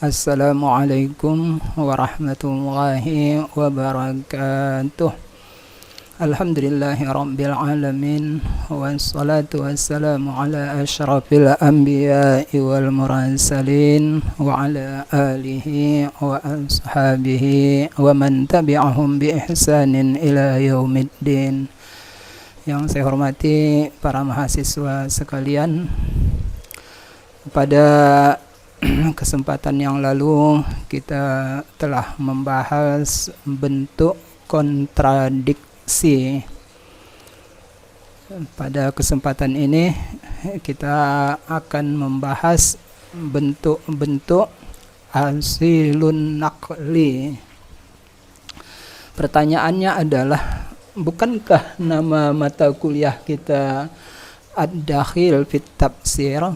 Assalamualaikum warahmatullahi wabarakatuh. Alhamdulillahi rabbil alamin. Wassalatu wassalamu ala asyrafil anbiya'i wal mursalin wa ala alihi wa ashabihi wa man tabi'ahum bi ihsanin ila yaumiddin. Yang saya hormati para mahasiswa sekalian, pada kesempatan yang lalu kita telah membahas bentuk kontradiksi. Pada kesempatan ini kita akan membahas bentuk-bentuk asilun naqli. Pertanyaannya adalah, bukankah nama mata kuliah kita Ad-Dakhil fit Tafsir,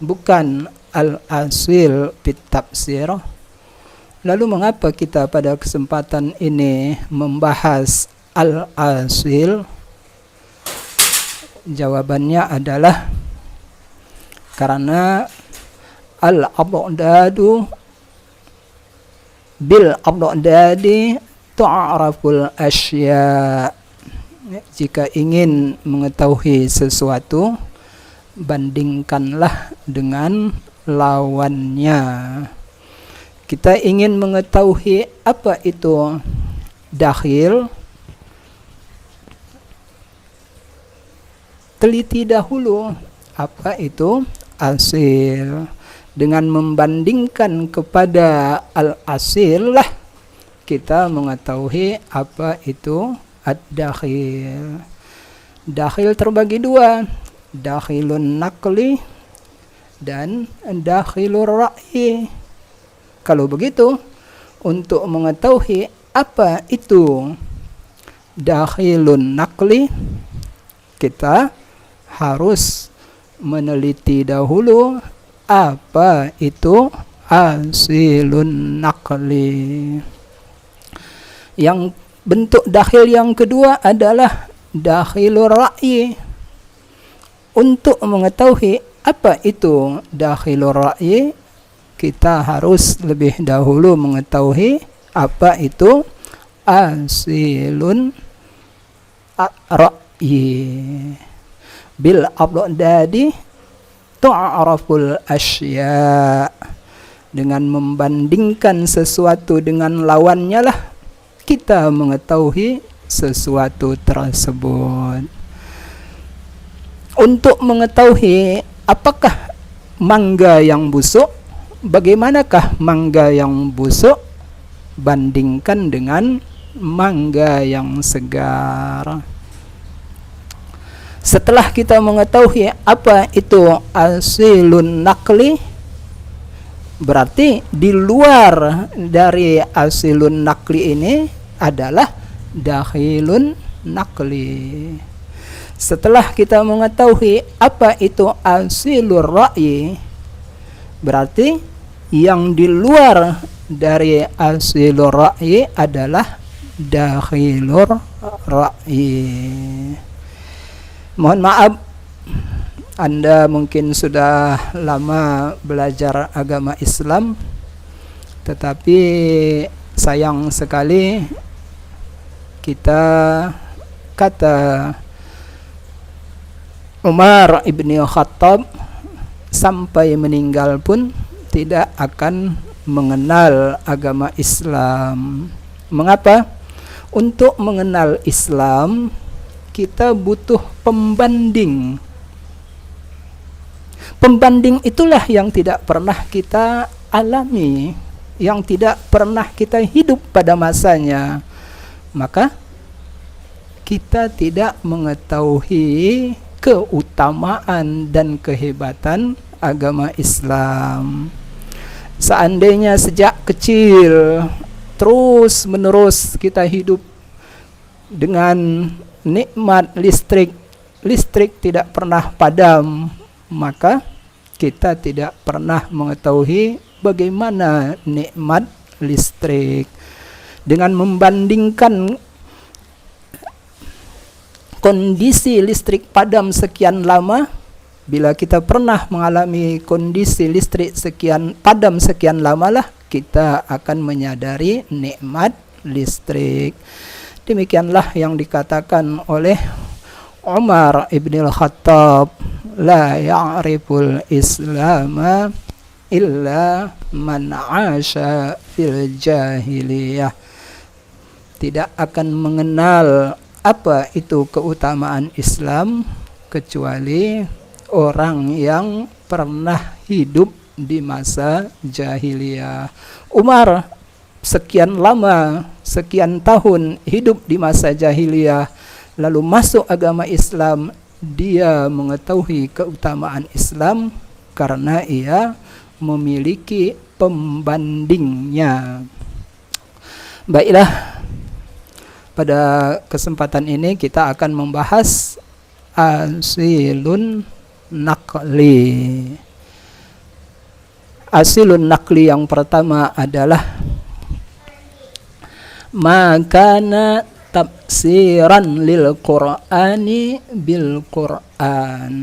bukan Al-Asil fit Tafsir? Lalu mengapa kita pada kesempatan ini membahas Al-Asil? Jawabannya adalah karena al-abdadu bil abdadi tu'raful asya. Jika ingin mengetahui sesuatu, bandingkanlah dengan lawannya. Kita ingin mengetahui apa itu dakhil, teliti dahulu apa itu asil. Dengan membandingkan kepada al-asil lah kita mengetahui apa itu ad-dakhil. Dakhil terbagi dua, dakhilun naqli dan dakhilur ra'yi. Kalau begitu, untuk mengetahui apa itu dakhilun naqli, kita harus meneliti dahulu apa itu asilun naqli. Yang bentuk dakhil yang kedua adalah dakhilur ra'yi. Untuk mengetahui apa itu dakhilur ra'yi, kita harus lebih dahulu mengetahui apa itu asilun ra'yi. Bil abdadi tu'raful asya. Dengan membandingkan sesuatu dengan lawannya lah kita mengetahui sesuatu tersebut. Untuk mengetahui apakah mangga yang busuk, bagaimanakah mangga yang busuk, bandingkan dengan mangga yang segar. Setelah kita mengetahui apa itu asilun naqli, berarti di luar dari asilun naqli ini adalah dakhilun naqli. Setelah kita mengetahui apa itu asilur ra'yi, berarti yang di luar dari asilur ra'yi adalah dakhilur ra'yi. Mohon maaf, Anda mungkin sudah lama belajar agama Islam, tetapi sayang sekali kita kata Umar ibn Khattab sampai meninggal pun tidak akan mengenal agama Islam. Mengapa? Untuk mengenal Islam kita butuh pembanding. Pembanding itulah yang tidak pernah kita alami, yang tidak pernah kita hidup pada masanya. Maka kita tidak mengetahui keutamaan dan kehebatan agama Islam. Seandainya sejak kecil terus menerus kita hidup dengan nikmat listrik tidak pernah padam, maka kita tidak pernah mengetahui bagaimana nikmat listrik. Dengan membandingkan kondisi listrik padam sekian lama Bila kita pernah mengalami kondisi listrik padam sekian lamalah, kita akan menyadari nikmat listrik. Demikianlah yang dikatakan oleh Umar ibn al-Khattab, la ya'riful islama illa man 'asha fil jahiliyah. Tidak akan mengenal apa itu keutamaan Islam kecuali orang yang pernah hidup di masa jahiliyah. Umar sekian lama, sekian tahun hidup di masa jahiliyah, lalu masuk agama Islam. Dia mengetahui keutamaan Islam karena ia memiliki pembandingnya. Baiklah, pada kesempatan ini kita akan membahas asilun naqli. Asilun naqli yang pertama adalah makana tafsiran lil Qur'ani bil Qur'an.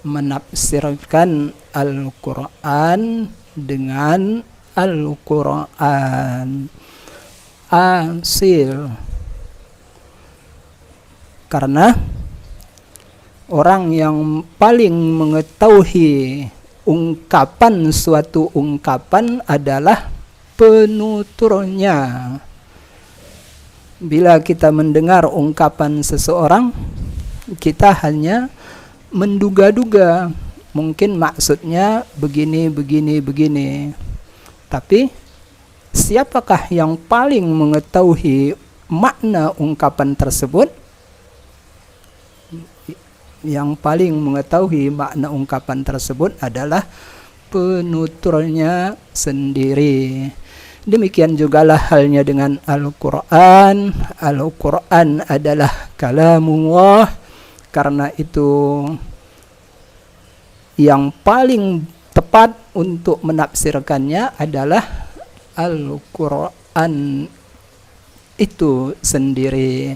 Menafsirkan Al-Qur'an dengan Al-Qur'an. Asil. Karena orang yang paling mengetahui ungkapan suatu ungkapan adalah penuturnya. Bila kita mendengar ungkapan seseorang, kita hanya menduga-duga, mungkin maksudnya begini, begini, begini. Tapi siapakah yang paling mengetahui makna ungkapan tersebut? Yang paling mengetahui makna ungkapan tersebut adalah penuturnya sendiri. Demikian jugalah halnya dengan Al-Quran. Al-Quran adalah kalamullah. Karena itu yang paling tepat untuk menafsirkannya adalah Al-Quran itu sendiri.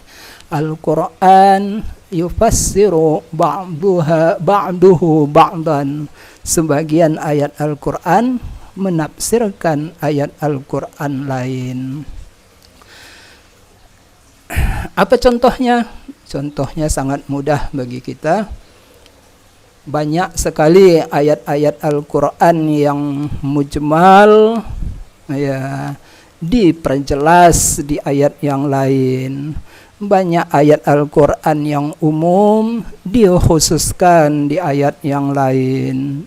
Al-Quran yufassiru ba'duhu ba'dan. Sebagian ayat Al-Quran menafsirkan ayat Al-Quran lain. Apa contohnya? Contohnya sangat mudah bagi kita. Banyak sekali ayat-ayat Al-Quran yang mujmal, ya, diperjelas di ayat yang lain. Banyak ayat Al-Quran yang umum dikhususkan di ayat yang lain.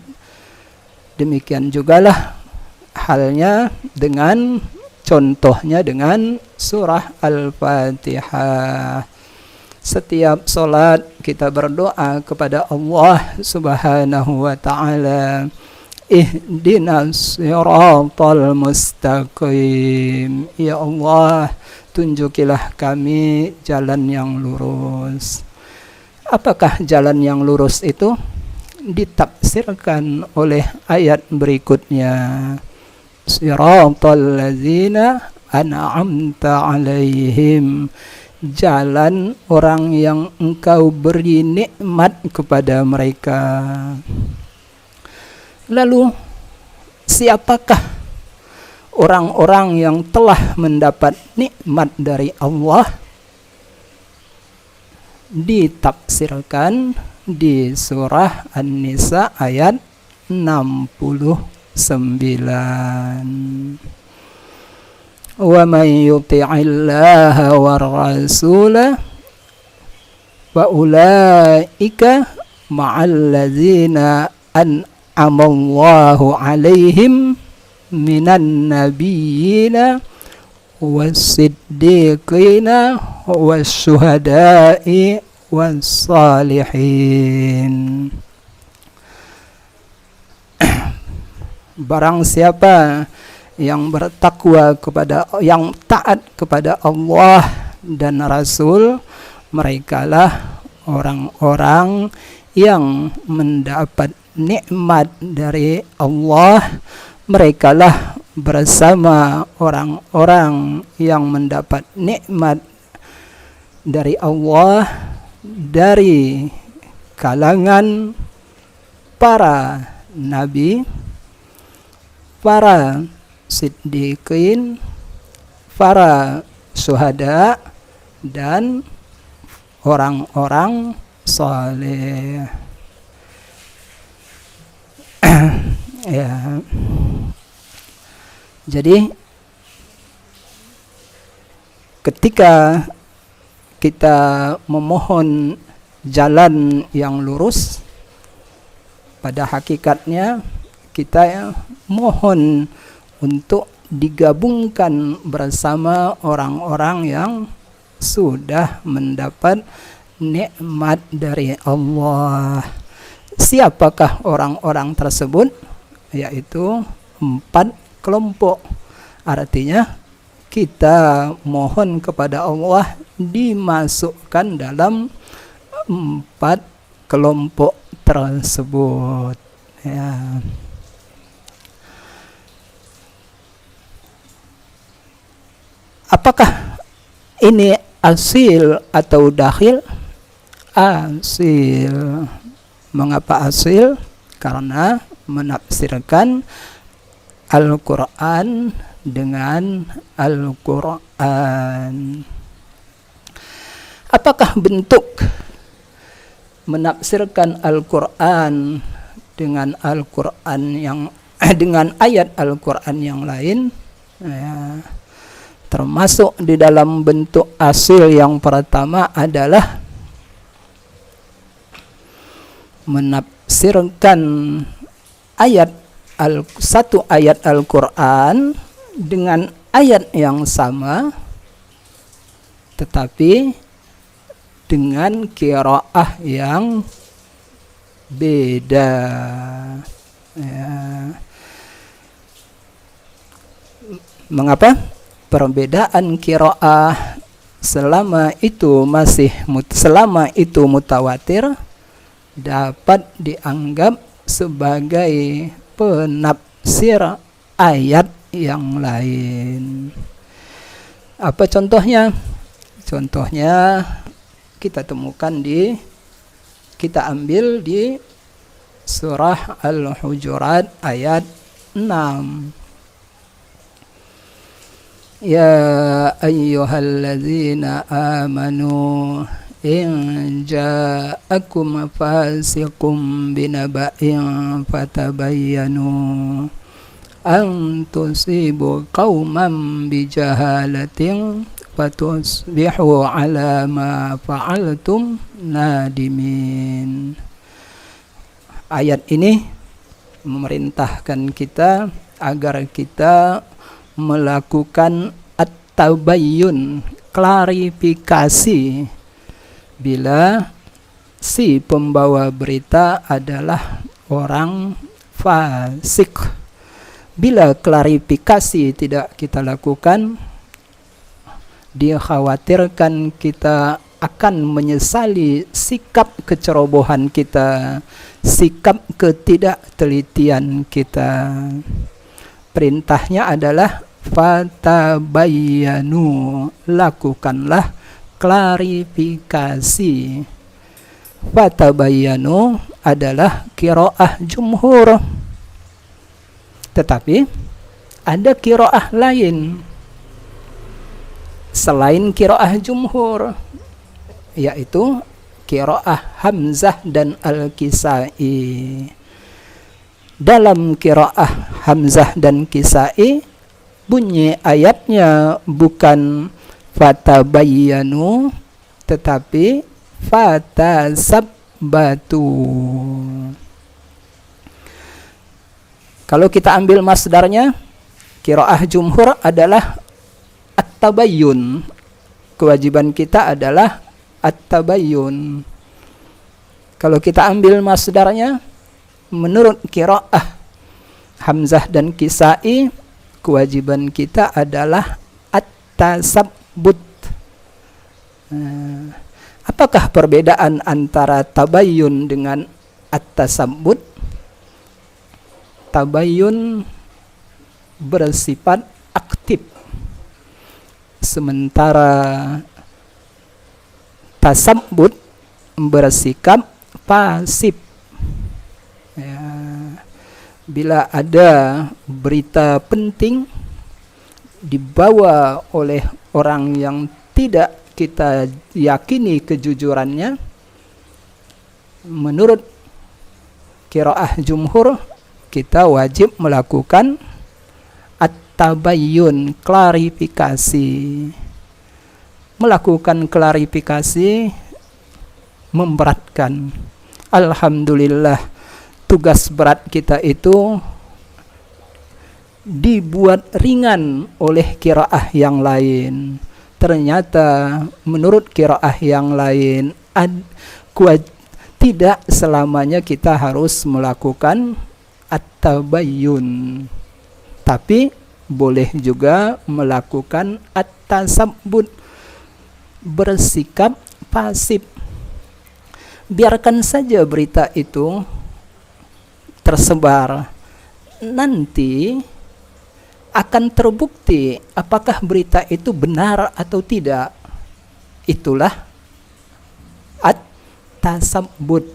Demikian jugalah halnya dengan contohnya dengan surah Al-Fatihah. Setiap solat kita berdoa kepada Allah Subhanahu wa ta'ala, ihdinas siratal mustaqim. Ya Allah, tunjukilah kami jalan yang lurus. Apakah jalan yang lurus itu? Ditafsirkan oleh ayat berikutnya. Siratal ladzina an'amta alaihim. Jalan orang yang engkau beri nikmat kepada mereka. Lalu siapakah orang-orang yang telah mendapat nikmat dari Allah? Ditafsirkan di surah An-Nisa ayat 69. Wa may yuti'illaha war rasula wa ulaika ma'al ladzina an'amallahu 'alaihim minan nabiyyina was-siddiqina was-syuhada'i was-salihin. Barang siapa yang bertakwa kepada, yang taat kepada Allah dan Rasul, merekalah orang-orang yang mendapat nikmat dari Allah. Merekalah bersama orang-orang yang mendapat nikmat dari Allah dari kalangan para nabi, para siddiqin, para syuhada, dan orang-orang saleh. Ya. Jadi ketika kita memohon jalan yang lurus, pada hakikatnya kita mohon untuk digabungkan bersama orang-orang yang sudah mendapat nikmat dari Allah. Siapakah orang-orang tersebut? Yaitu 4 kelompok. Artinya kita mohon kepada Allah dimasukkan dalam 4 kelompok tersebut. Ya. Apakah ini asil atau dakhil? Asil. Mengapa asil? Karena menafsirkan Al-Quran dengan Al-Quran. Apakah bentuk menafsirkan Al-Quran dengan Al-Quran yang dengan ayat Al-Quran yang lain? Ya, termasuk di dalam bentuk asil yang pertama adalah menafsirkan satu ayat Al-Quran dengan ayat yang sama, tetapi dengan qiraah yang beda. Ya. Mengapa? Perbedaan qiraah selama itu mutawatir dapat dianggap sebagai penafsir ayat yang lain. Apa contohnya? Contohnya kita ambil di surah Al-Hujurat ayat 6. Ya ayyuhalladzina amanu in ja'akum fasiqum binaba'in fatabayyanu an tusibu qauman bijahalatin fatusbihu ala ma fa'altum nadimin. Ayat ini memerintahkan kita agar kita melakukan at-tabayyun, klarifikasi, bila si pembawa berita adalah orang fasik. Bila klarifikasi tidak kita lakukan, dikhawatirkan kita akan menyesali sikap kecerobohan kita, sikap ketidaktelitian kita. Perintahnya adalah fatabayyanu, lakukanlah klarifikasi. Fatabayyanu adalah qiraah jumhur. Tetapi ada qiraah lain selain qiraah jumhur, yaitu qiraah Hamzah dan Al-Kisai. Dalam qiraah Hamzah dan Kisai, bunyi ayatnya bukan fatabayyanu, tetapi fatasabbatu. Kalau kita ambil masdarnya, qiraah jumhur adalah at-tabayyun. Kewajiban kita adalah at-tabayyun. Kalau kita ambil masdarnya, menurut qiraah Hamzah dan Kisai, kewajiban kita adalah at-tasabbut. Apakah perbedaan antara tabayyun dengan at-tasabbut? Tabayyun bersifat aktif, sementara tasabbut bersikap pasif. Ya. bila ada berita penting dibawa oleh orang yang tidak kita yakini kejujurannya, menurut qiraah jumhur kita wajib melakukan at-tabayyun, klarifikasi. Melakukan klarifikasi memberatkan. Alhamdulillah, tugas berat kita itu dibuat ringan oleh qiraah yang lain. Ternyata menurut qiraah yang lain tidak selamanya kita harus melakukan at-tabayyun, tapi boleh juga melakukan at-tasabbut, bersikap pasif. Biarkan saja berita itu tersebar, nanti akan terbukti apakah berita itu benar atau tidak. Itulah at-tasabbut.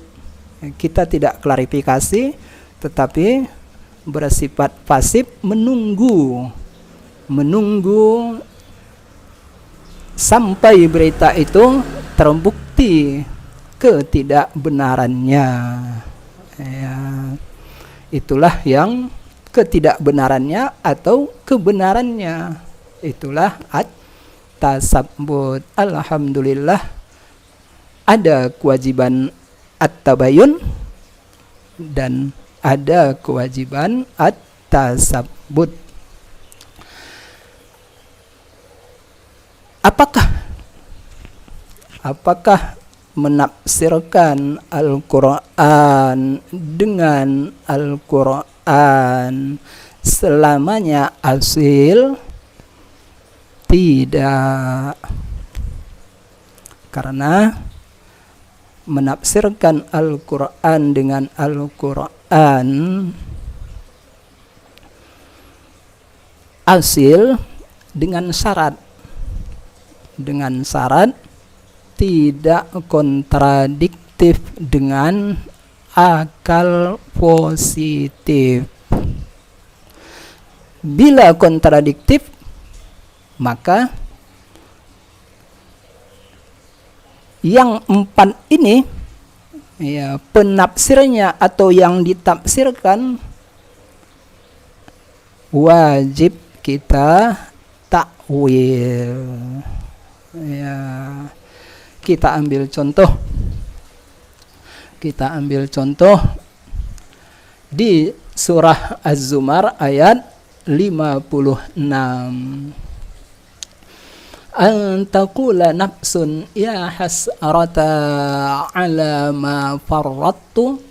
Kita tidak klarifikasi, tetapi bersifat pasif, menunggu sampai berita itu terbukti ketidakbenarannya. Ya, itulah yang ketidakbenarannya atau kebenarannya. Itulah at-tasabbut. Alhamdulillah, ada kewajiban at-tabayyun dan ada kewajiban at-tasabbut. Apakah menafsirkan Al-Quran dengan Al-Quran selamanya asil? Tidak. Karena menafsirkan Al-Quran dengan Al-Quran asil dengan syarat tidak kontradiktif dengan akal positif. Bila kontradiktif, maka yang empat ini, ya, penafsirnya atau yang ditafsirkan wajib kita takwil. Ya, kita ambil contoh di surah Az-Zumar ayat 56. An taqula nafsun ya hasrata ala ma farrattu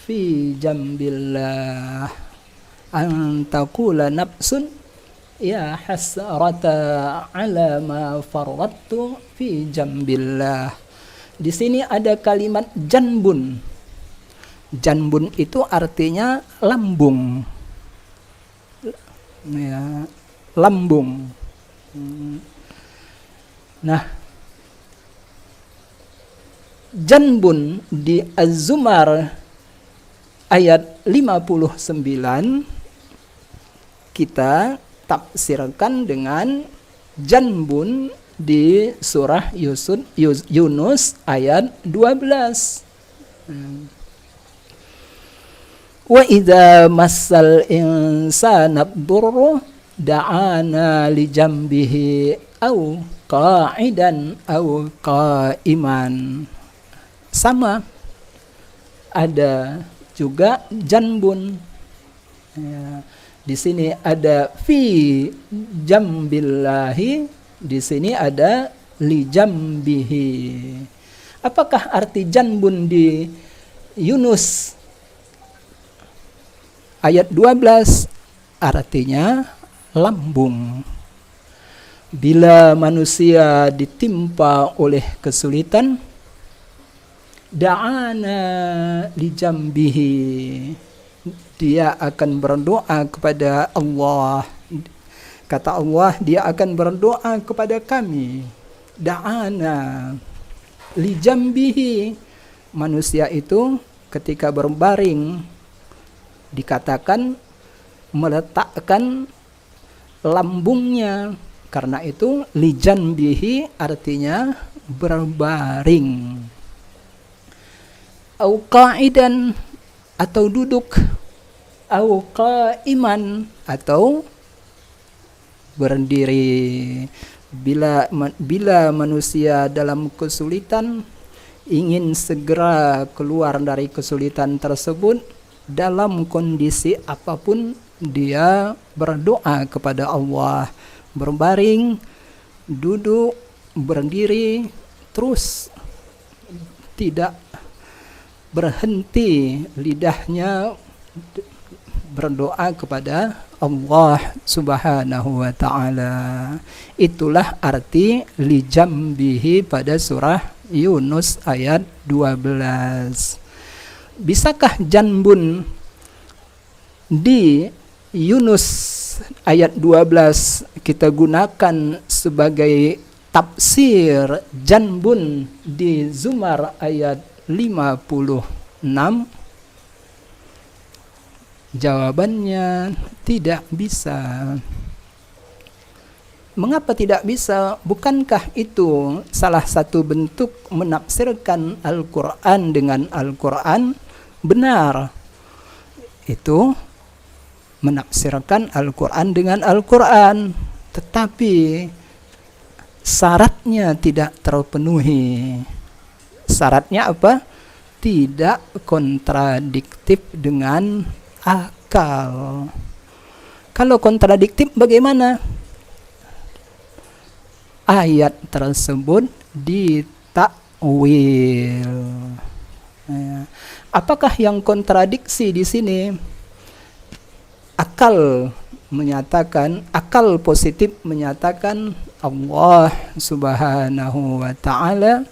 fi jambillah. An taqula nafsun ya hasrata ala ma farrattu fi jambillah. Di sini ada kalimat janbun. Janbun itu artinya lambung. Ya, lambung. Nah, janbun di Az-Zumar ayat 59 kita tafsirkan dengan janbun di surah Yunus ayat 12. Wa idza massal insana durru da'ana li jambihi au qa'idan au qa'iman. Sama, ada juga janbun. Ya, di sini ada fi jambillahi, di sini ada li jambihi. Apakah arti janbun di Yunus ayat 12? Artinya lambung. Bila manusia ditimpa oleh kesulitan, da'ana li jambihi, dia akan berdoa kepada Allah. Kata Allah, dia akan berdoa kepada kami. Da'ana li jambihi, manusia itu ketika berbaring dikatakan meletakkan lambungnya. Karena itu lijanbihi artinya berbaring. Au qa'idan atau duduk, au qa'iman atau berdiri. Bila manusia dalam kesulitan ingin segera keluar dari kesulitan tersebut, dalam kondisi apapun dia berdoa kepada Allah, berbaring, duduk, berdiri, terus tidak berhenti lidahnya berdoa kepada Allah Subhanahu wa ta'ala. Itulah arti lijambihi pada surah Yunus ayat 12. Bisakah janbun di Yunus ayat 12 kita gunakan sebagai tafsir janbun di Zumar ayat 56? Jawabannya tidak bisa. Mengapa tidak bisa? Bukankah itu salah satu bentuk menafsirkan Al-Quran dengan Al-Quran? Benar. Itu menafsirkan Al-Quran dengan Al-Quran. Tetapi syaratnya tidak terpenuhi. Syaratnya apa? Tidak kontradiktif dengan akal. Kalau kontradiktif bagaimana? Ayat tersebut ditakwil. Apakah yang kontradiksi di sini? Akal menyatakan, akal positif menyatakan Allah Subhanahu wa ta'ala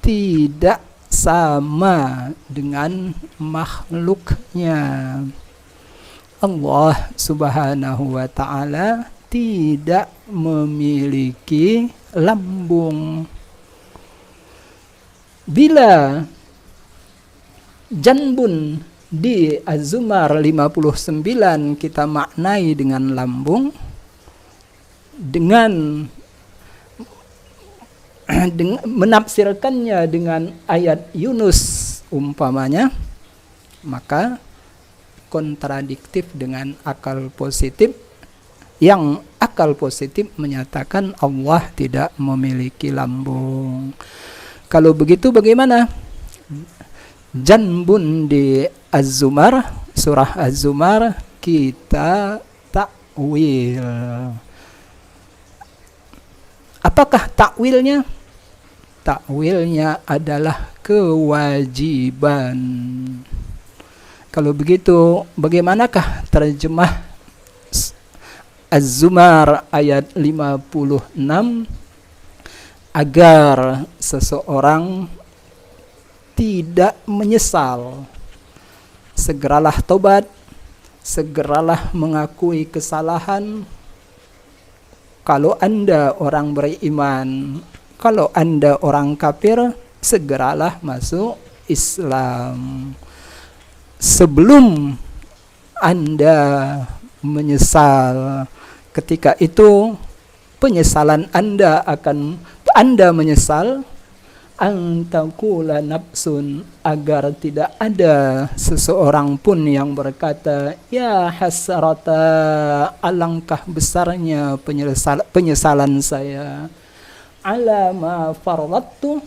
tidak sama dengan makhluknya. Allah Subhanahu wa ta'ala tidak memiliki lambung. Bila janbun di Az-Zumar 59 kita maknai dengan lambung, dengan menafsirkannya dengan ayat Yunus umpamanya, maka kontradiktif dengan akal positif, yang akal positif menyatakan Allah tidak memiliki lambung. Kalau begitu bagaimana? Janbun di Az-Zumar, surah Az-Zumar kita takwil. Apakah takwilnya? Takwilnya adalah kewajiban. Kalau begitu, bagaimanakah terjemah Az-Zumar ayat 56 agar seseorang tidak menyesal? Segeralah tobat, segeralah mengakui kesalahan. Kalau Anda orang beriman, kalau Anda orang kafir, segeralah masuk Islam. Sebelum Anda menyesal, ketika itu penyesalan Anda menyesal antakula nafsun, agar tidak ada seseorang pun yang berkata, ya hasrata, alangkah besarnya penyesalan saya, ala ma farrattu,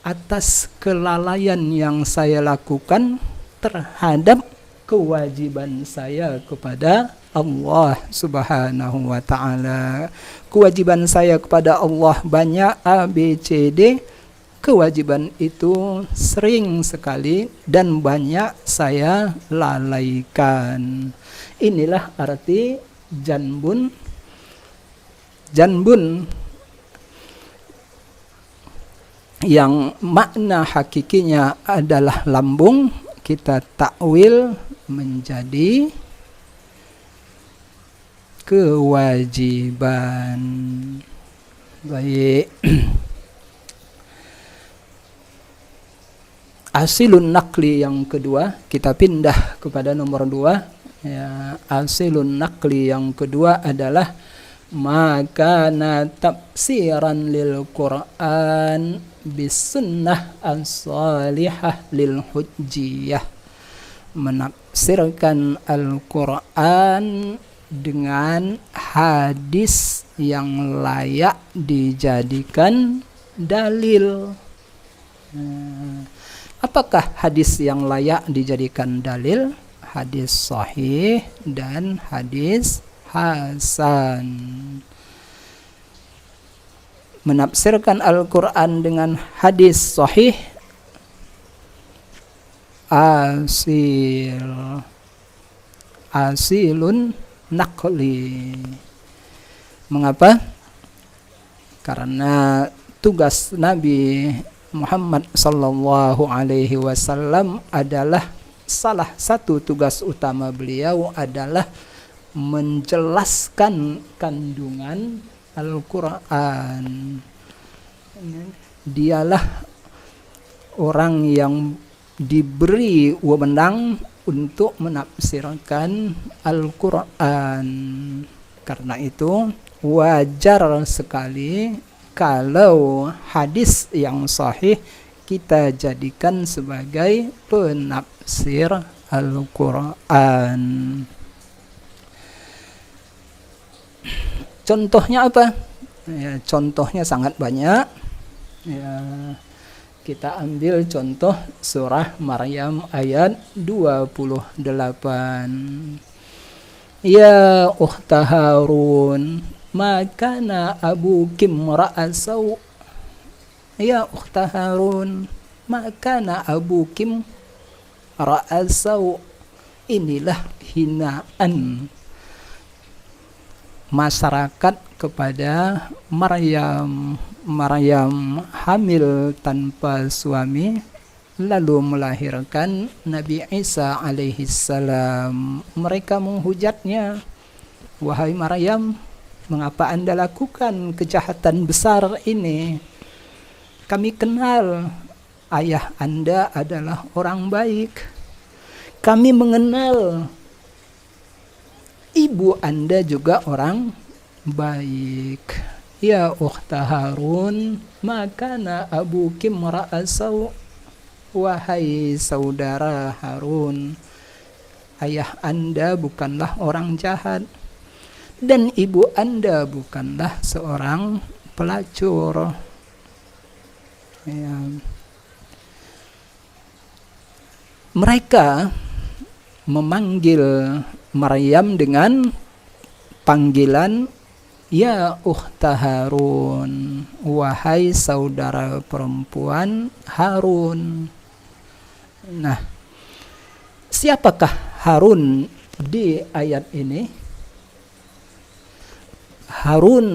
atas kelalaian yang saya lakukan terhadap kewajiban saya kepada Allah Subhanahu wa ta'ala. Kewajiban saya kepada Allah banyak, A, B, C, D. Kewajiban itu sering sekali dan banyak saya lalaikan. Inilah arti janbun. Janbun yang makna hakikinya adalah lambung, kita takwil menjadi kewajiban. Baik. Asilun nakli yang kedua, kita pindah kepada nomor 2. Ya, asilun nakli yang kedua adalah makana tafsiran lil Quran bisunnah as-salihah lil hujjiyah. Menafsirkan Al-Quran dengan hadis yang layak dijadikan dalil. Apakah hadis yang layak dijadikan dalil? Hadis sahih dan hadis hasan. Menafsirkan Al-Quran dengan hadis sahih, asilun nakli. Mengapa? Karena tugas Nabi Muhammad sallallahu alaihi wasallam adalah, salah satu tugas utama beliau adalah menjelaskan kandungan Al-Quran. Dialah orang yang diberi wewenang untuk menafsirkan Al-Quran. Karena itu wajar sekali kalau hadis yang sahih kita jadikan sebagai penafsir Al-Quran. Contohnya apa? Ya, contohnya sangat banyak. Ya, kita ambil contoh surah Maryam ayat 28. Ya ukhta Harun, makana abukim ra'asau. Ya ukhta Harun, makana abukim ra'asau. Inilah hinaan masyarakat kepada Maryam. Maryam hamil tanpa suami, lalu melahirkan Nabi Isa alaihi salam. Mereka menghujatnya, wahai Maryam, mengapa Anda lakukan kejahatan besar ini? Kami kenal ayah Anda adalah orang baik. Kami mengenal ibu Anda juga orang baik. Ya ukhta Harun, makana abuki ra'asau. Wahai saudara Harun, ayah Anda bukanlah orang jahat dan ibu Anda bukanlah seorang pelacur. Ya. Mereka memanggil Maryam dengan panggilan ya ukhta Harun, wahai saudara perempuan Harun. Nah, siapakah Harun di ayat ini? Harun,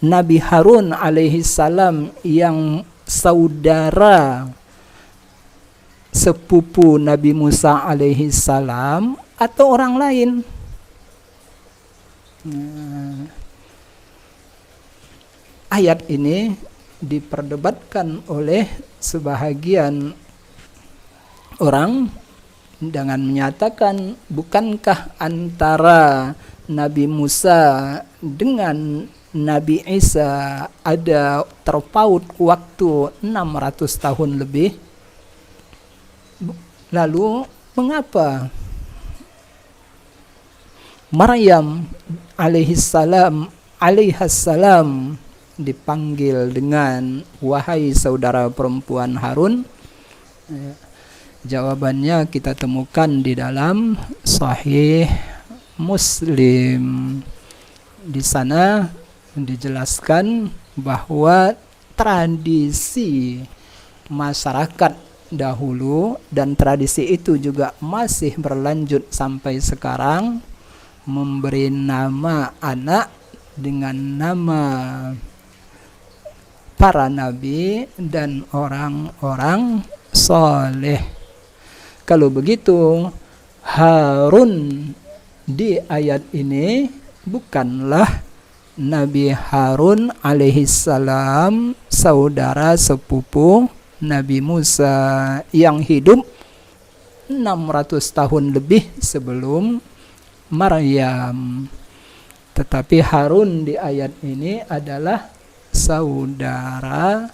Nabi Harun alaihi salam yang saudara sepupu Nabi Musa alaihi salam atau orang lain? Ayat ini diperdebatkan oleh sebahagian orang dengan menyatakan, bukankah antara Nabi Musa dengan Nabi Isa ada terpaut waktu 600 tahun lebih? Lalu mengapa Maryam alaihassalam dipanggil dengan wahai saudara perempuan Harun? Jawabannya kita temukan di dalam Sahih Muslim. Di sana dijelaskan bahwa tradisi masyarakat dahulu, dan tradisi itu juga masih berlanjut sampai sekarang, memberi nama anak dengan nama para nabi dan orang-orang soleh. Kalau begitu, Harun di ayat ini bukanlah Nabi Harun alaihissalam, saudara sepupu Nabi Musa yang hidup 600 tahun lebih sebelum Maryam. Tetapi Harun di ayat ini adalah saudara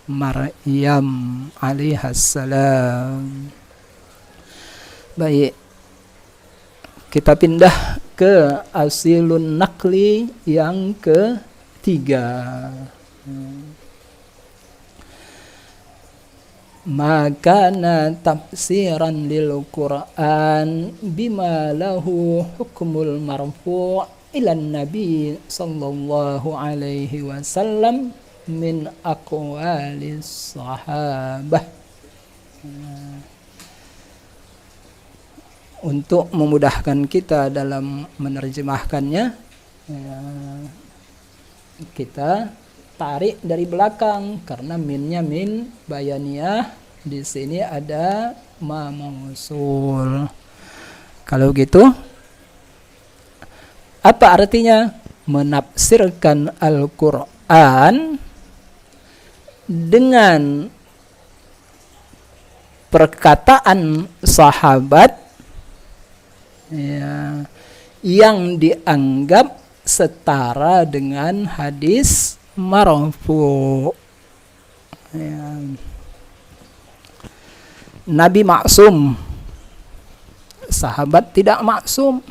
Maryam alaihassalam. Baik, kita pindah ke asilun nakli yang ketiga. Makana tafsiran lil Quran bima lahu hukmul marfu' ila nabi sallallahu alaihi wasallam min aqwalis sahabah. Untuk memudahkan kita dalam menerjemahkannya, kita tarik dari belakang karena minnya min bayaniyah, di sini ada ma mausul. Kalau gitu, apa artinya menafsirkan Al-Quran dengan perkataan sahabat ya, yang dianggap setara dengan hadis marfu. Ya. Nabi maksum, sahabat tidak maksum.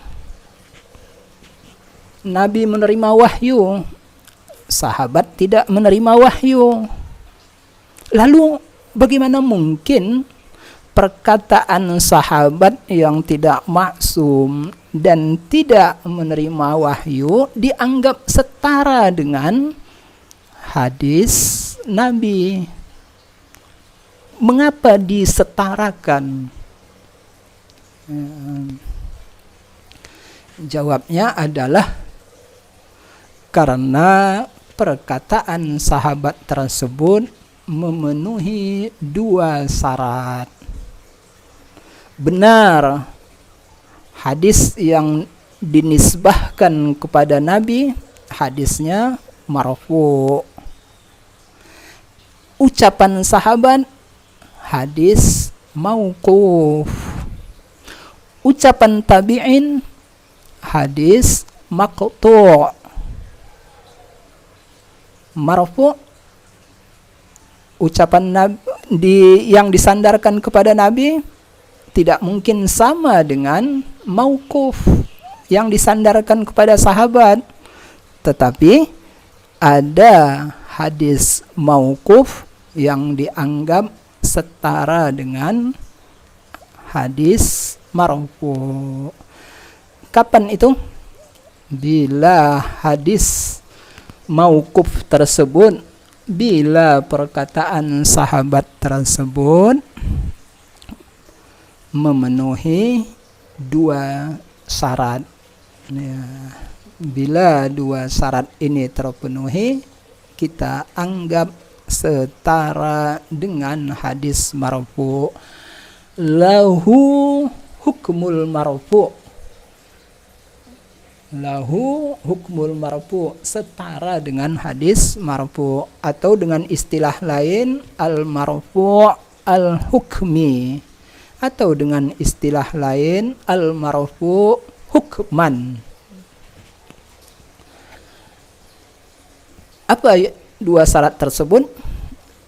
Nabi menerima wahyu, sahabat tidak menerima wahyu. Lalu bagaimana mungkin perkataan sahabat yang tidak maksum dan tidak menerima wahyu dianggap setara dengan hadis Nabi? Mengapa disetarakan? Jawabnya adalah karena perkataan sahabat tersebut memenuhi dua syarat. Benar, hadis yang dinisbahkan kepada Nabi, hadisnya marfu. Ucapan sahabat, hadis mauquf. Ucapan tabi'in, hadis maqtu'. Marfu, ucapan Nabi yang disandarkan kepada Nabi tidak mungkin sama dengan mauquf yang disandarkan kepada sahabat. Tetapi ada hadis mauquf yang dianggap setara dengan hadis marfu. Kapan itu? Bila hadis mauquf tersebut, bila perkataan sahabat tersebut memenuhi dua syarat. Ya, bila dua syarat ini terpenuhi, kita anggap setara dengan hadis marfu. Lahu hukmul marfu. Lahu hukmul marfu, setara dengan hadis marfu, atau dengan istilah lain al marfu al hukmi, atau dengan istilah lain al marfu hukman. Apa dua syarat tersebut?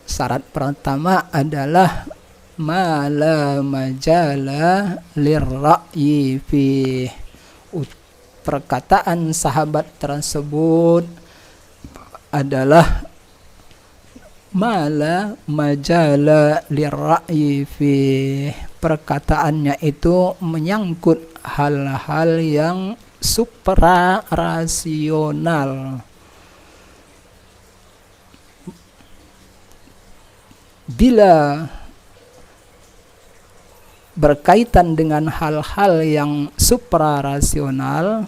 Syarat pertama adalah ma la majala lirra'yi fih. Perkataan sahabat tersebut adalah mala majala lirra'yi fih. Perkataannya itu menyangkut hal-hal yang suprarasional. Bila berkaitan dengan hal-hal yang suprarasional,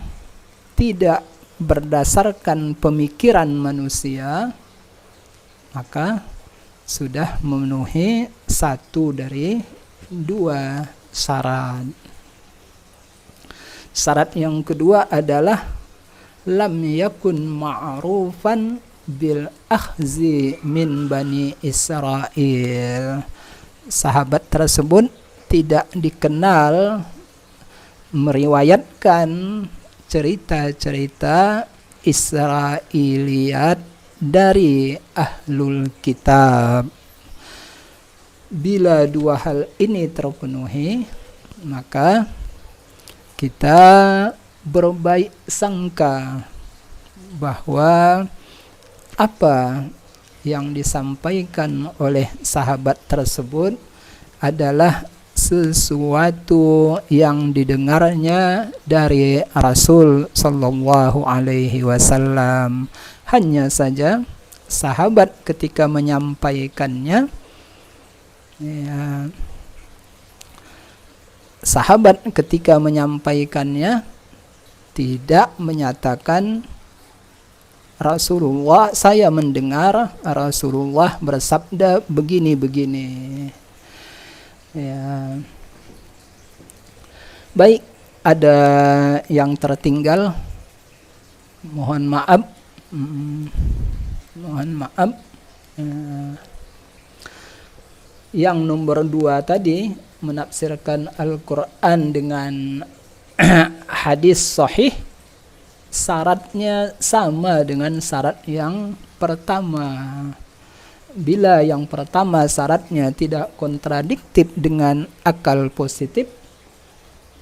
tidak berdasarkan pemikiran manusia, maka sudah memenuhi satu dari dua syarat. Syarat yang kedua adalah lam yakun ma'rufan bil akhzi min Bani Israel. Sahabat tersebut tidak dikenal meriwayatkan cerita-cerita Israiliyat dari ahlul kitab. Bila dua hal ini terpenuhi, maka kita berbaik sangka bahwa apa yang disampaikan oleh sahabat tersebut adalah sesuatu yang didengarnya dari Rasul sallallahu alaihi wasallam. Hanya saja sahabat ketika menyampaikannya, sahabat ketika menyampaikannya tidak menyatakan Rasulullah, saya mendengar Rasulullah bersabda begini-begini. Ya. Baik, ada yang tertinggal. Mohon maaf. Mohon maaf. Yang nomor 2 tadi menafsirkan Al-Quran dengan hadis sahih, syaratnya sama dengan syarat yang pertama. Bila yang pertama syaratnya tidak kontradiktif dengan akal positif,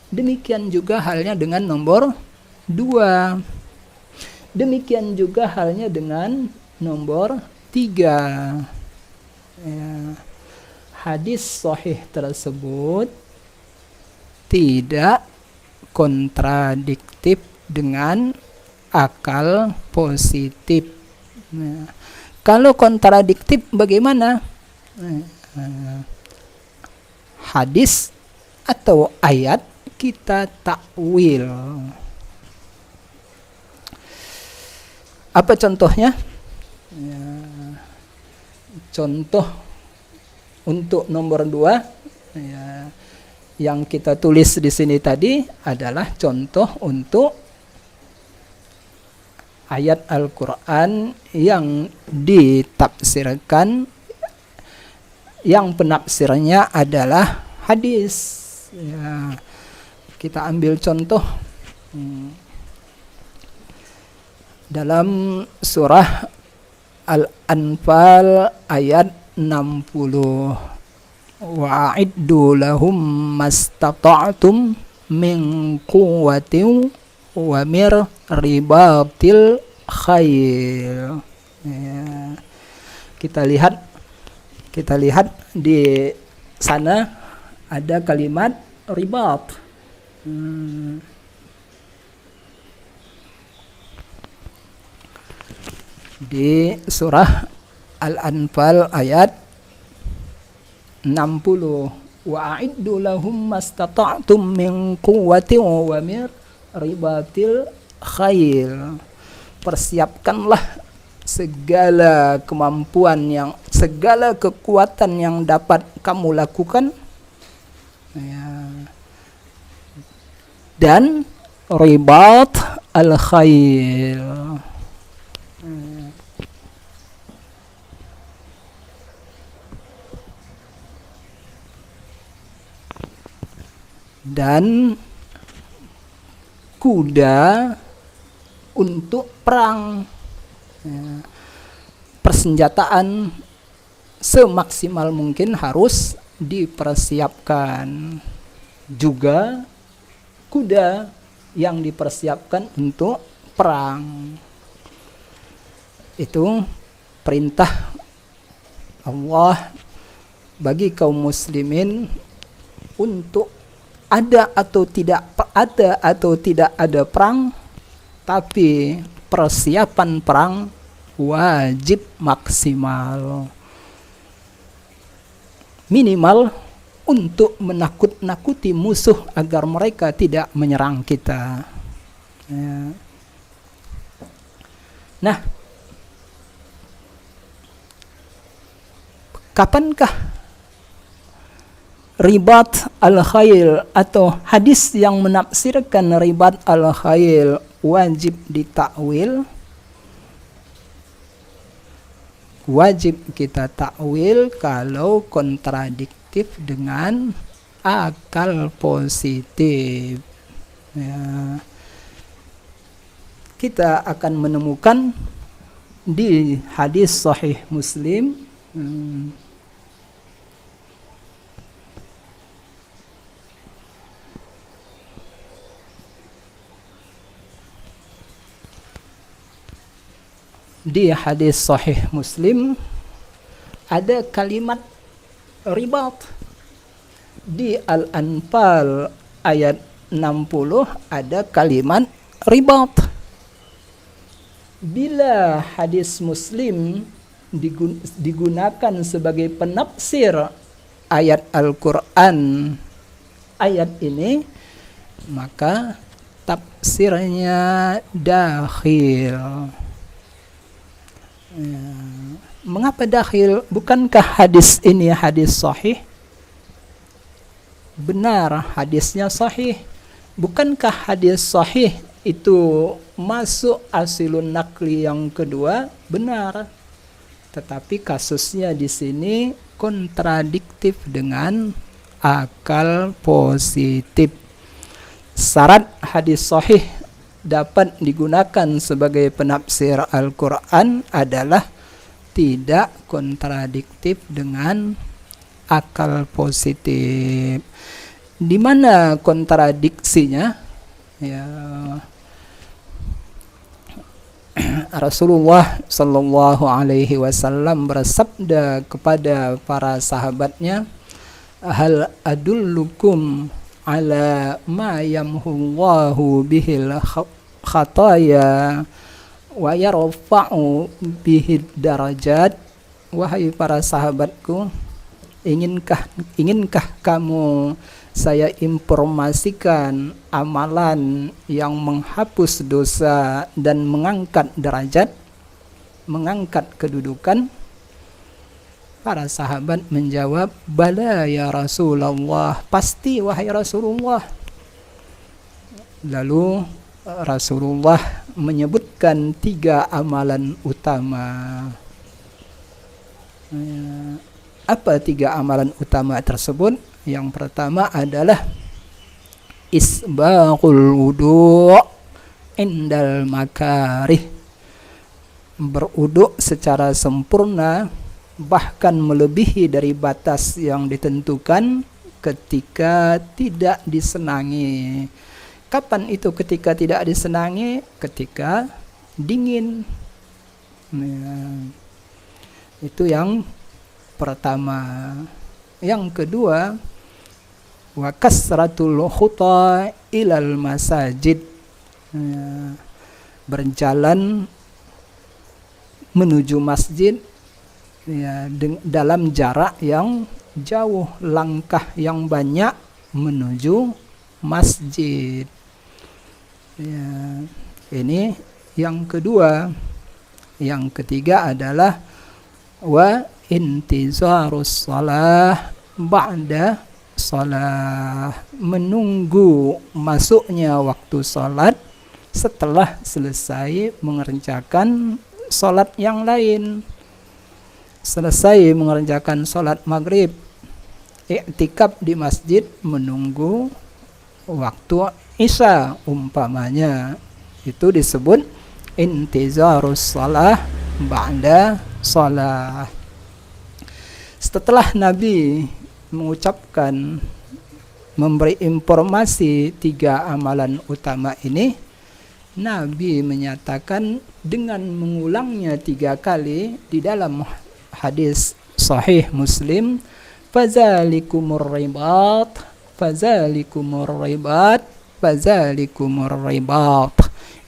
demikian juga halnya dengan nomor 2. Demikian juga halnya dengan nomor 3. Ya. Hadis sahih tersebut tidak kontradiktif dengan akal positif. Nah, kalau kontradiktif bagaimana? Hadis atau ayat kita takwil. Apa contohnya? Ya, contoh untuk nomor 2 ya, yang kita tulis di sini tadi adalah contoh untuk ayat Al-Quran yang ditafsirkan, yang penafsirnya adalah hadis. Ya, kita ambil contoh dalam surah Al-Anfal ayat 60. Wa'iddu lahum mastata'tum min quwwatin wa mir ribatil khair. Ya. Kita lihat di sana ada kalimat ribat. Di surah Al-Anfal ayat 60. Wa'iddu lahum mastata'tum min quwwatin wa mir ribatil khair. Persiapkanlah segala kemampuan yang, segala kekuatan yang dapat kamu lakukan, ya, dan ribat al khair. Dan kuda untuk perang. Ya, persenjataan semaksimal mungkin harus dipersiapkan. Juga kuda yang dipersiapkan untuk perang. Itu perintah Allah bagi kaum muslimin untuk ada atau tidak ada perang, tapi persiapan perang wajib maksimal, minimal untuk menakut-nakuti musuh agar mereka tidak menyerang kita. Ya. Nah, kapankah ribat al-khail atau hadis yang menafsirkan ribat al-khail wajib ditakwil? wajib kita takwil kalau kontradiktif dengan akal positif. Ya. Kita akan menemukan di hadis sahih Muslim di hadis sahih Muslim ada kalimat ribat. Di Al-Anfal ayat 60 ada kalimat ribat. Bila hadis Muslim digunakan sebagai penafsir ayat Al-Quran ayat ini, maka tafsirnya dakhil. Mengapa dakhil? Bukankah hadis ini hadis sahih? Benar, hadisnya sahih. Bukankah hadis sahih itu masuk asilun nakli yang kedua? Benar. Tetapi kasusnya di sini kontradiktif dengan akal positif. Syarat hadis sahih dapat digunakan sebagai penafsir Al-Quran adalah tidak kontradiktif dengan akal positif. Di mana kontradiksinya? Ya, Rasulullah Sallallahu Alaihi Wasallam bersabda kepada para sahabatnya, hal adullukum ala ma yamhullahu bihil khataya wa yarfa'u bihid darajat. Wahai para sahabatku, inginkah kamu saya informasikan amalan yang menghapus dosa dan mengangkat derajat, mengangkat kedudukan? Para sahabat menjawab, bala ya Rasulullah, pasti wahai Rasulullah. Lalu Rasulullah menyebutkan 3 amalan utama. Apa 3 amalan utama tersebut? Yang pertama adalah isbaghul wudu' indal makarih, berwudu secara sempurna bahkan melebihi dari batas yang ditentukan ketika tidak disenangi. Kapan itu ketika tidak disenangi? Ketika dingin. Itu yang pertama. Yang kedua, wa kasratul khuta ilal masajid, berjalan menuju masjid dalam jarak yang jauh, langkah yang banyak menuju masjid. Ini yang kedua. Yang ketiga adalah wa intizarus shalah ba'da shalah, menunggu masuknya waktu salat setelah selesai mengerjakan salat yang lain. Selesai mengerjakan salat maghrib, iktikaf di masjid menunggu waktu isya umpamanya, itu disebut intizarus shalah ba'da shalah. Setelah Nabi mengucapkan, memberi informasi 3 amalan utama ini, Nabi menyatakan dengan mengulangnya 3 kali di dalam hadis sahih Muslim, fazalikumur ribat, fazalikumur ribat, fazalikumur ribat.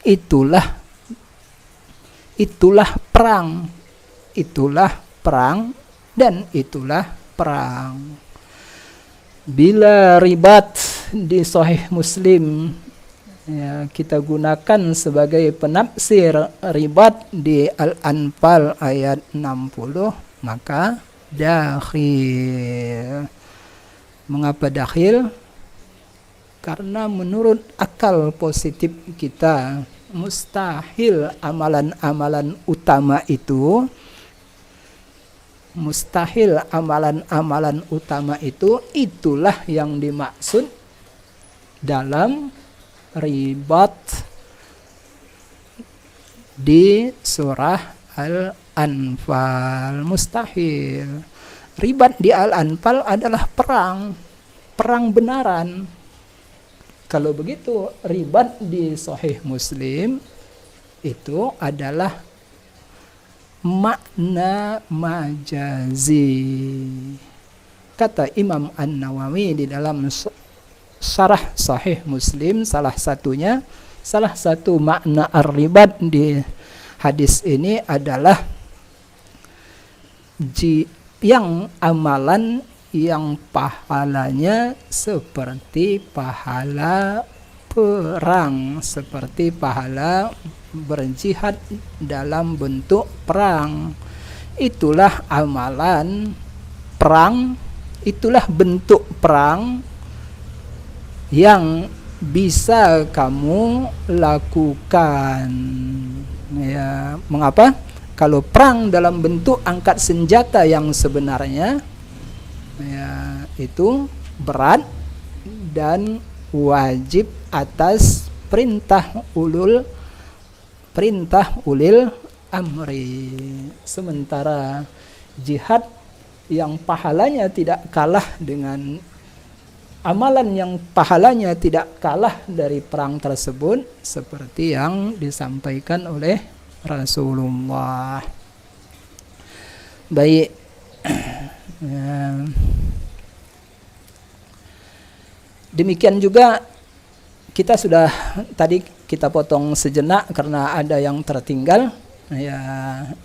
Itulah perang, itulah perang, dan itulah perang. Bila ribat di sahih Muslim kita gunakan sebagai penafsir ribat di Al-Anfal ayat 60, maka dakhil. Mengapa dakhil? Karena menurut akal positif kita mustahil amalan-amalan utama itu mustahil amalan-amalan utama itulah yang dimaksud dalam ribat di surah Al-Anfal. Mustahil. Ribat di Al-Anfal adalah perang benaran. Kalau begitu, ribat di Sahih Muslim itu adalah makna majazi. Kata Imam An-Nawawi di dalam syarah Sahih Muslim, salah satu makna ar-ribat di hadis ini adalah yang amalan yang pahalanya seperti pahala perang, seperti pahala berjihad dalam bentuk perang. Itulah amalan perang, itulah bentuk perang yang bisa kamu lakukan. Ya, mengapa? Kalau perang dalam bentuk angkat senjata yang sebenarnya, ya, itu berat dan wajib atas perintah ulil amri. Sementara jihad yang pahalanya tidak kalah dengan amalan yang pahalanya tidak kalah dari perang tersebut, seperti yang disampaikan oleh Rasulullah. Baik. Demikian juga kita sudah tadi kita potong sejenak karena ada yang tertinggal. Ya,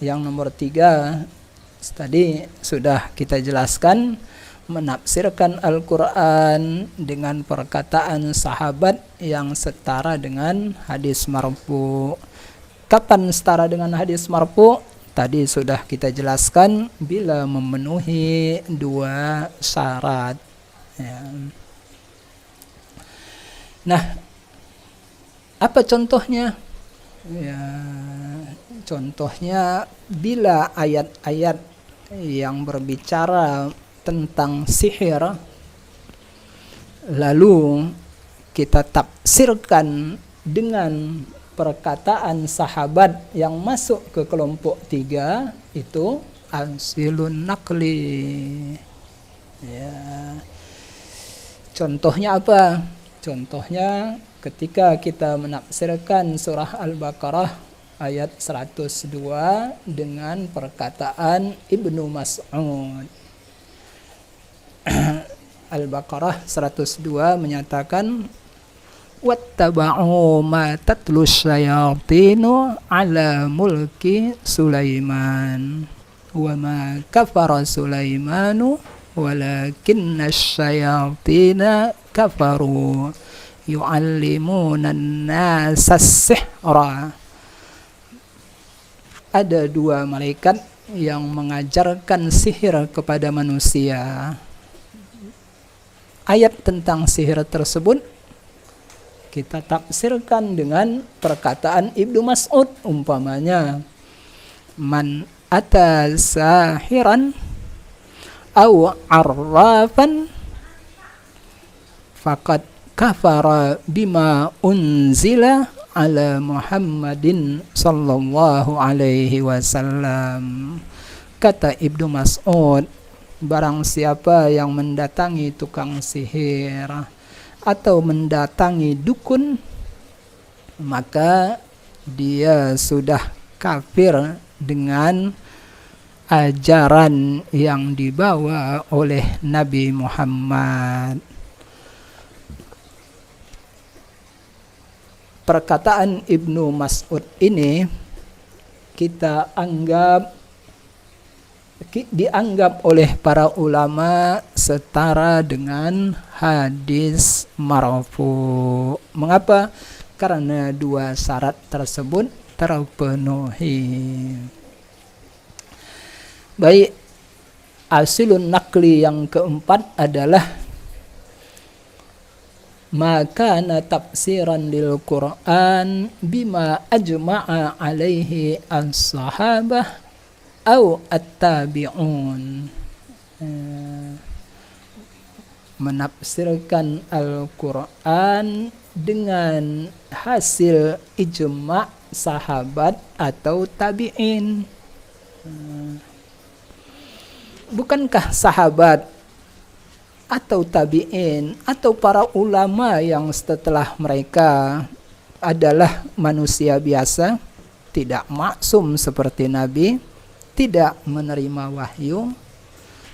yang nomor 3 tadi sudah kita jelaskan, menafsirkan Al-Quran dengan perkataan sahabat yang setara dengan hadis marfu. Kapan setara dengan hadis marfu? Tadi sudah kita jelaskan, bila memenuhi 2 syarat. Ya. Nah, apa contohnya? Ya, contohnya bila ayat-ayat yang berbicara tentang sihir lalu kita tafsirkan dengan perkataan sahabat yang masuk ke kelompok 3, itu asilun naqli. Ya. Contohnya apa? Contohnya ketika kita menafsirkan surah Al-Baqarah ayat 102 dengan perkataan Ibnu Mas'ud. Al-Baqarah 102 menyatakan wattaba'u ma tatlu syayatinu ala mulki Sulaiman wa ma kafara Sulaimanu walakinna syayatina kafaru yu'allimuna an-nasa as-sihra. Ada 2 malaikat yang mengajarkan sihir kepada manusia. Ayat tentang sihir tersebut kita tafsirkan dengan perkataan Ibnu Mas'ud, umpamanya man ata sahiran aw arrafan faqad kafara bima unzila ala Muhammadin sallallahu alaihi wasallam. Kata Ibnu Mas'ud, barang siapa yang mendatangi tukang sihir atau mendatangi dukun, maka dia sudah kafir dengan ajaran yang dibawa oleh Nabi Muhammad. Perkataan Ibnu Mas'ud ini kita dianggap oleh para ulama setara dengan hadis marfu. Mengapa? Karena 2 syarat tersebut terpenuhi. Baik, asilun naqli yang keempat adalah maka tafsiran lil Quran bima ajma'a alaihi as-sahabah au at-tabi'un. Menafsirkan Al-Quran dengan hasil ijma' sahabat atau tabi'in. Bukankah sahabat atau tabi'in atau para ulama yang setelah mereka adalah manusia biasa, tidak maksum seperti Nabi, tidak menerima wahyu?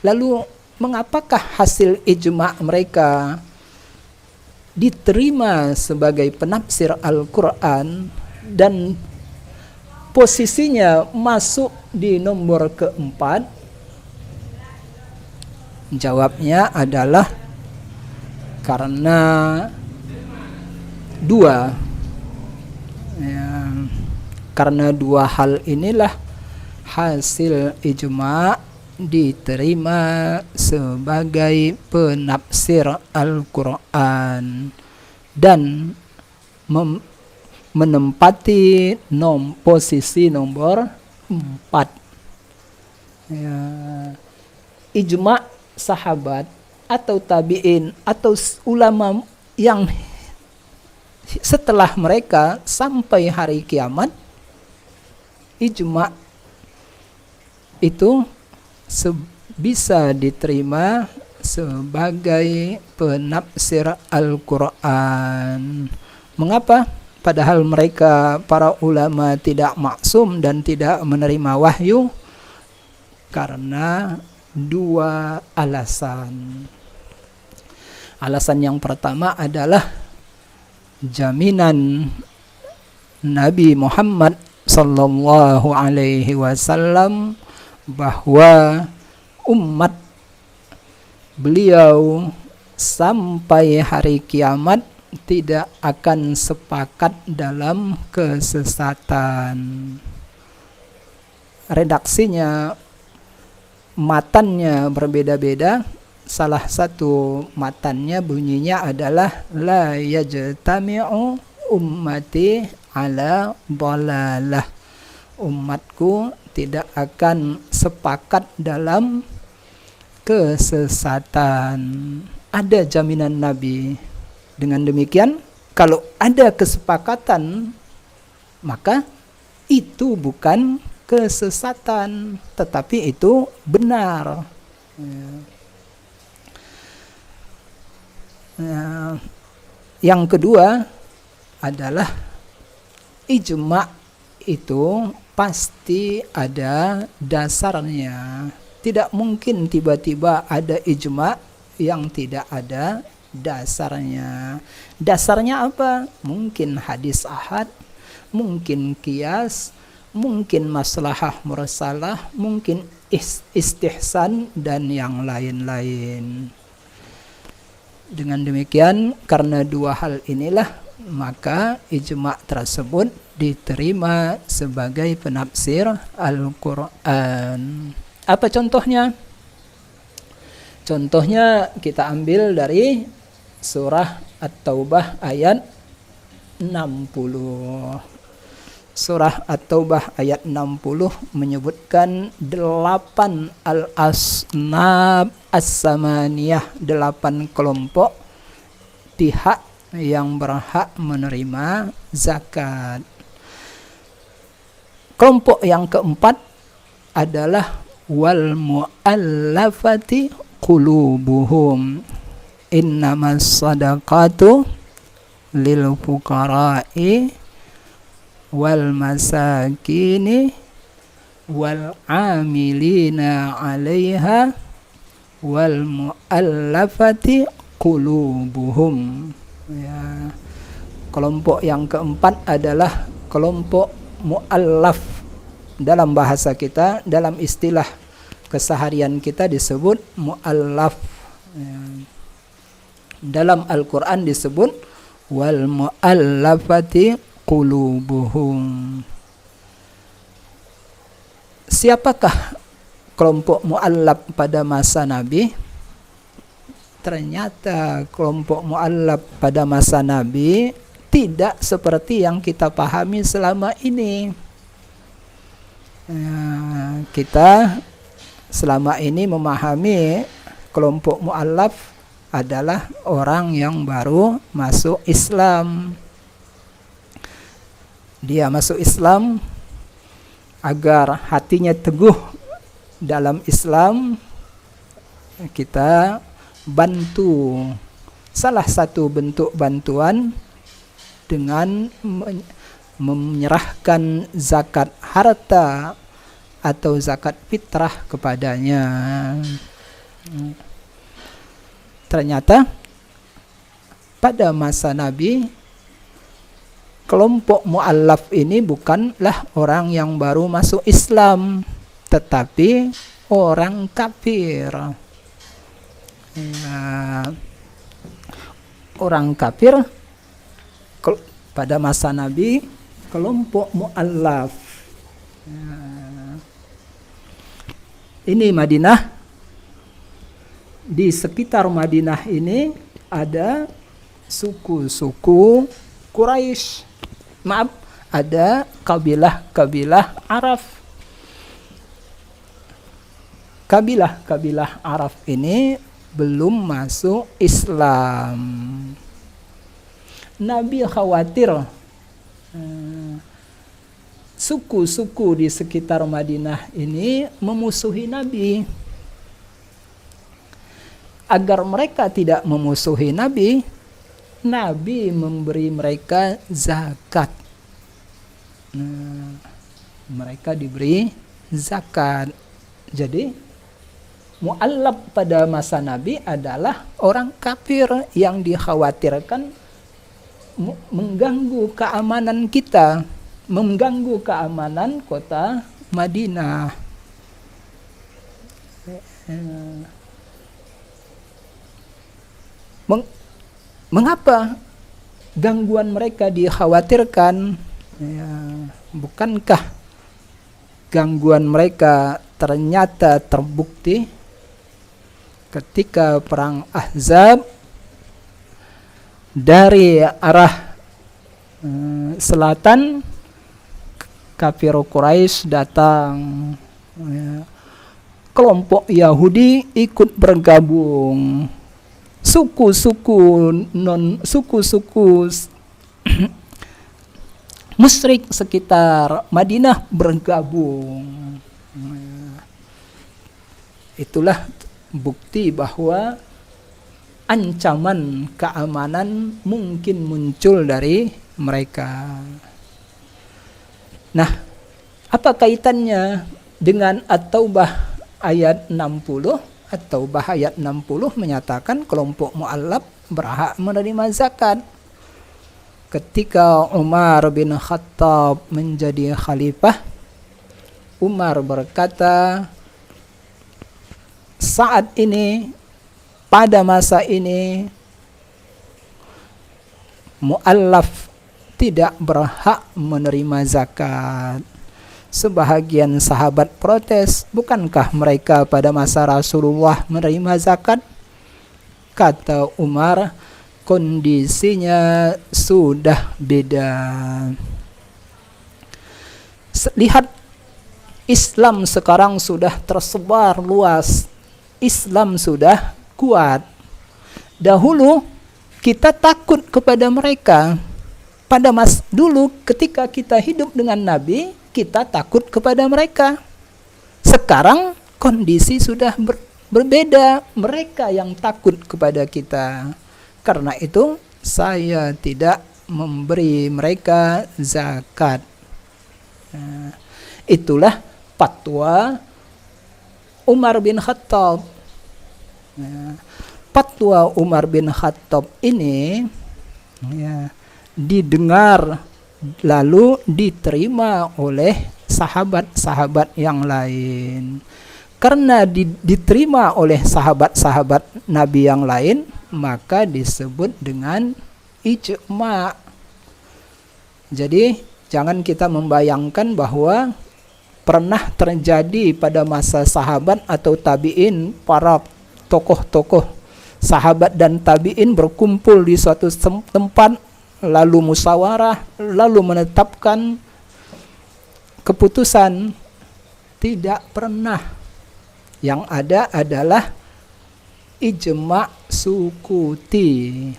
Lalu mengapakah hasil ijma' mereka diterima sebagai penafsir Al-Quran dan posisinya masuk di nomor keempat? Jawabnya adalah karena dua. Karena dua hal inilah hasil ijma' diterima sebagai penafsir Al-Quran dan menempati posisi nomor 4. Ijma' sahabat atau tabi'in atau ulama yang setelah mereka sampai hari kiamat, ijma' itu bisa diterima sebagai penafsir Al-Quran. Mengapa? Padahal mereka para ulama tidak maksum dan tidak menerima wahyu. Karena dua alasan. Alasan yang pertama adalah jaminan Nabi Muhammad sallallahu alaihi wasallam bahwa umat beliau sampai hari kiamat tidak akan sepakat dalam kesesatan. Redaksinya, matannya berbeda-beda. Salah satu matannya bunyinya adalah la yajtami'u ummati ala dhalalah. Umatku tidak akan sepakat dalam kesesatan. Ada jaminan Nabi. Dengan demikian, kalau ada kesepakatan, maka itu bukan kesesatan, tetapi itu benar. Yang kedua adalah ijma' itu pasti ada dasarnya. Tidak mungkin tiba-tiba ada ijma' yang tidak ada dasarnya. Dasarnya apa? Mungkin hadis ahad, mungkin qiyas, mungkin maslahah mursalah, mungkin istihsan dan yang lain-lain. Dengan demikian, karena dua hal inilah, maka ijma' tersebut diterima sebagai penafsir Al-Quran. Apa contohnya? Contohnya kita ambil dari surah At-Taubah ayat 60. Surah At-Taubah ayat 60 menyebutkan 8 al-asnab as-samaniyah, 8 kelompok pihak yang berhak menerima zakat. Kelompok yang keempat adalah wal mu'allafati qulubuhum, innamas sadaqatu lil fuqara'i wal masakini wal amilina 'alaiha wal mu'allafati qulubuhum. Ya. Kelompok yang keempat adalah kelompok mu'allaf. Dalam bahasa kita, dalam istilah keseharian kita disebut mu'allaf. Ya. Dalam Al-Quran disebut wal mu'allafati qulubuhum. Siapakah kelompok mu'allaf pada masa Nabi? Ternyata kelompok mu'allaf pada masa Nabi tidak seperti yang kita pahami selama ini. Kita selama ini memahami kelompok mu'allaf adalah orang yang baru masuk Islam. Dia masuk Islam agar hatinya teguh dalam Islam, kita bantu. Salah satu bentuk bantuan dengan menyerahkan zakat harta atau zakat fitrah kepadanya. Ternyata pada masa Nabi, kelompok mu'allaf ini bukanlah orang yang baru masuk Islam, tetapi orang kafir. Orang kafir pada masa Nabi, kelompok mu'allaf. Ini Madinah. Di sekitar Madinah ini ada suku-suku Quraisy. Ada kabilah-kabilah Arab. Kabilah-kabilah Arab ini belum masuk Islam. Nabi khawatir suku-suku di sekitar Madinah ini memusuhi Nabi. Agar mereka tidak memusuhi Nabi, Nabi memberi mereka zakat. Mereka diberi zakat. Jadi mu'allaf pada masa Nabi adalah orang kafir yang dikhawatirkan mengganggu keamanan kita, mengganggu keamanan kota Madinah. Mengapa gangguan mereka dikhawatirkan? Bukankah gangguan mereka ternyata terbukti ketika perang Ahzab? Dari arah selatan kafir Quraisy datang, kelompok Yahudi ikut bergabung, suku-suku musyrik sekitar Madinah bergabung. Itulah bukti bahwa ancaman keamanan mungkin muncul dari mereka. Nah, apa kaitannya dengan At-Taubah ayat 60? At-Taubah ayat 60 menyatakan kelompok mu'allaf berhak menerima zakat. Ketika Umar bin Khattab menjadi khalifah, Umar berkata, saat ini, pada masa ini, mu'allaf tidak berhak menerima zakat. Sebahagian sahabat protes, bukankah mereka pada masa Rasulullah menerima zakat? Kata Umar, kondisinya sudah beda. Lihat, Islam sekarang sudah tersebar luas. Islam sudah kuat. Dahulu kita takut kepada mereka. Pada dulu ketika kita hidup dengan Nabi, kita takut kepada mereka. Sekarang kondisi sudah berbeda. Mereka yang takut kepada kita. Karena itu saya tidak memberi mereka zakat. Itulah fatwa Umar bin Khattab. Fatwa Umar bin Khattab ini didengar lalu diterima oleh sahabat-sahabat yang lain. Karena diterima oleh sahabat-sahabat Nabi yang lain, maka disebut dengan ijma'. Jadi jangan kita membayangkan bahwa pernah terjadi pada masa sahabat atau tabi'in, para tokoh-tokoh sahabat dan tabi'in berkumpul di suatu tempat, lalu musyawarah, lalu menetapkan keputusan Tidak pernah. Yang ada adalah ijma' sukuti.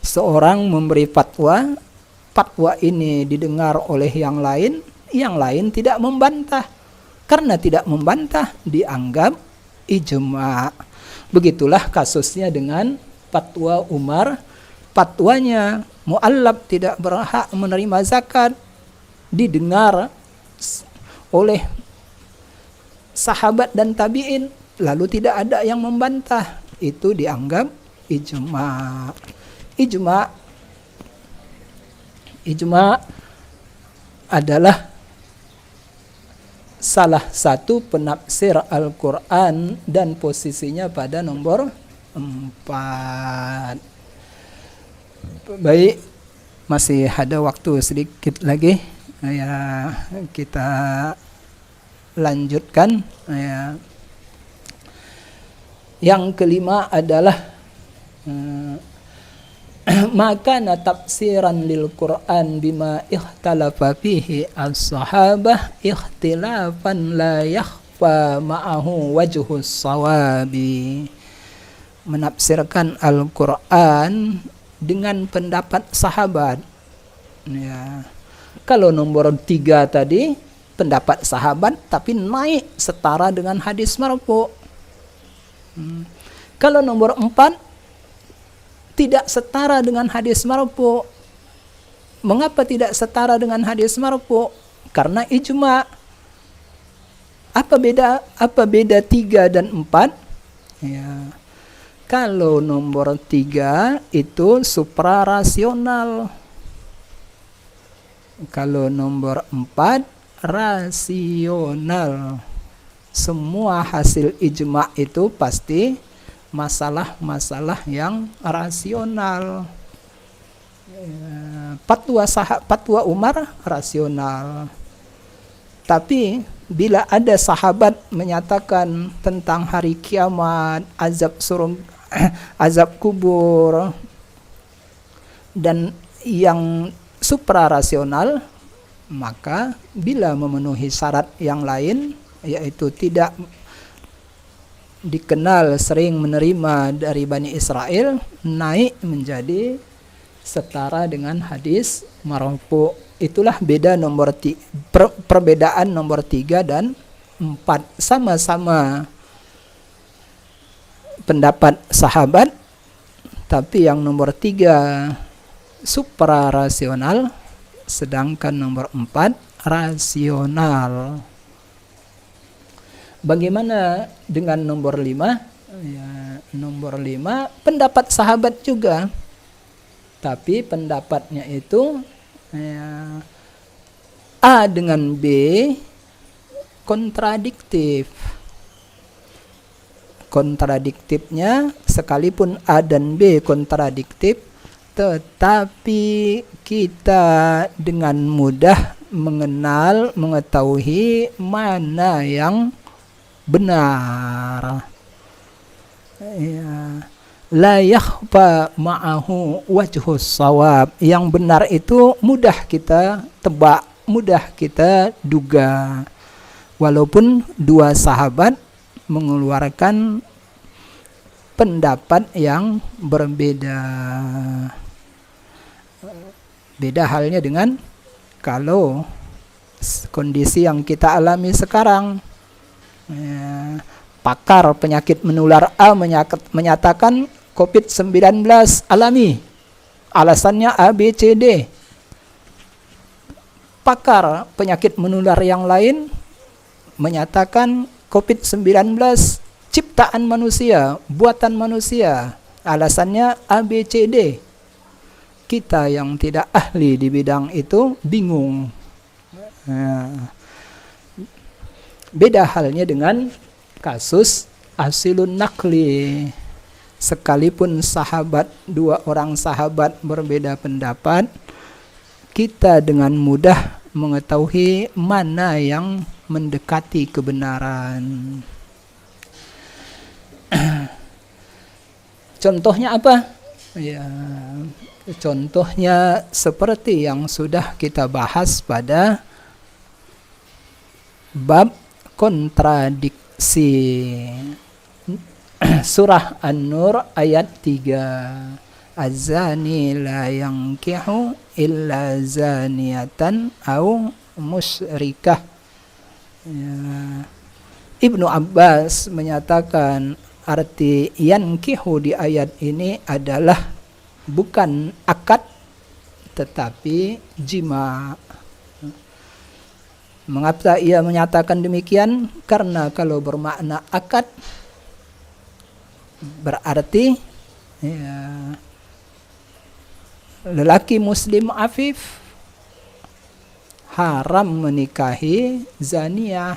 Seorang memberi fatwa, fatwa ini didengar oleh yang lain tidak membantah. Karena tidak membantah dianggap ijma'. Begitulah kasusnya dengan fatwa Umar. Fatwanya mu'allab tidak berhak menerima zakat didengar oleh sahabat dan tabi'in, lalu tidak ada yang membantah, itu dianggap ijma'. Ijma' adalah salah satu penafsir Al-Quran dan posisinya pada nomor 4. Baik, masih ada waktu sedikit lagi. Ya, kita lanjutkan. Ya. Yang kelima adalah maka tafsiran lil Quran bima ikhtalafa fihi as-sahabah ikhtilafan la yakhfa ma'ahu wajhus sawabi. Menafsirkan Al-Quran dengan pendapat sahabat. Ya. Kalau nomor 3 tadi pendapat sahabat tapi naik setara dengan hadis marfu. Kalau nomor 4 tidak setara dengan hadis marfu. Mengapa tidak setara dengan hadis marfu? Karena ijma'. Apa beda 3 dan 4? Ya. Kalau nomor 3 itu suprarasional. Kalau nomor 4 rasional. Semua hasil ijma' itu pasti masalah-masalah yang rasional. Fatwa Umar rasional. Tapi bila ada sahabat menyatakan tentang hari kiamat, azab kubur, dan yang suprarasional, maka bila memenuhi syarat yang lain, yaitu tidak dikenal sering menerima dari Bani Israel, naik menjadi setara dengan hadis marfu. Itulah beda perbedaan nomor 3 dan 4. Sama-sama pendapat sahabat, tapi yang nomor 3 suprarasional, sedangkan nomor 4 rasional. Bagaimana dengan nomor 5? Ya, nomor 5 pendapat sahabat juga, tapi pendapatnya itu ya, A dengan B kontradiktif. Kontradiktifnya, sekalipun A dan B kontradiktif, tetapi kita dengan mudah mengetahui mana yang benar. Ya. La yakhfa ma'ahu wajhus shawab. Yang benar itu mudah kita tebak, mudah kita duga. Walaupun dua sahabat mengeluarkan pendapat yang berbeda. Beda halnya dengan kalau kondisi yang kita alami sekarang. Ya, pakar penyakit menular A menyatakan COVID-19 alami. Alasannya A, B, C, D. Pakar penyakit menular yang lain menyatakan COVID-19 ciptaan manusia, buatan manusia. Alasannya A, B, C, D. Kita yang tidak ahli di bidang itu bingung. Nah, beda halnya dengan kasus asilun nakli. Sekalipun dua orang sahabat berbeda pendapat, kita dengan mudah mengetahui mana yang mendekati kebenaran. Contohnya apa? Ya, contohnya seperti yang sudah kita bahas pada bab kontradiksi. Surah An-Nur ayat 3. Az-zani la yankihu illa zaniyatan au musyrikah. Ya. Ibnu Abbas menyatakan arti yankihu di ayat ini adalah bukan akad tetapi jima. Mengapa ia menyatakan demikian? Karena kalau bermakna akad berarti ya, lelaki muslim afif haram menikahi zaniyah.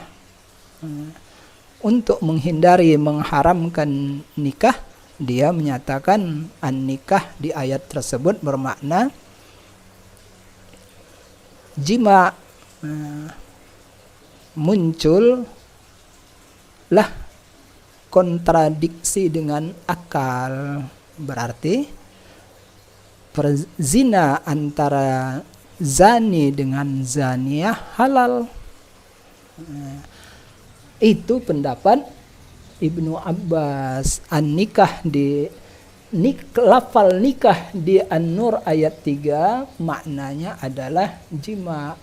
Untuk menghindari mengharamkan nikah, dia menyatakan an-nikah di ayat tersebut bermakna jima. Muncullah kontradiksi dengan akal, berarti perzina antara zani dengan zaniyah halal. Itu pendapat Ibnu Abbas. An-nikah di lafal nikah di An-Nur ayat 3 maknanya adalah jima.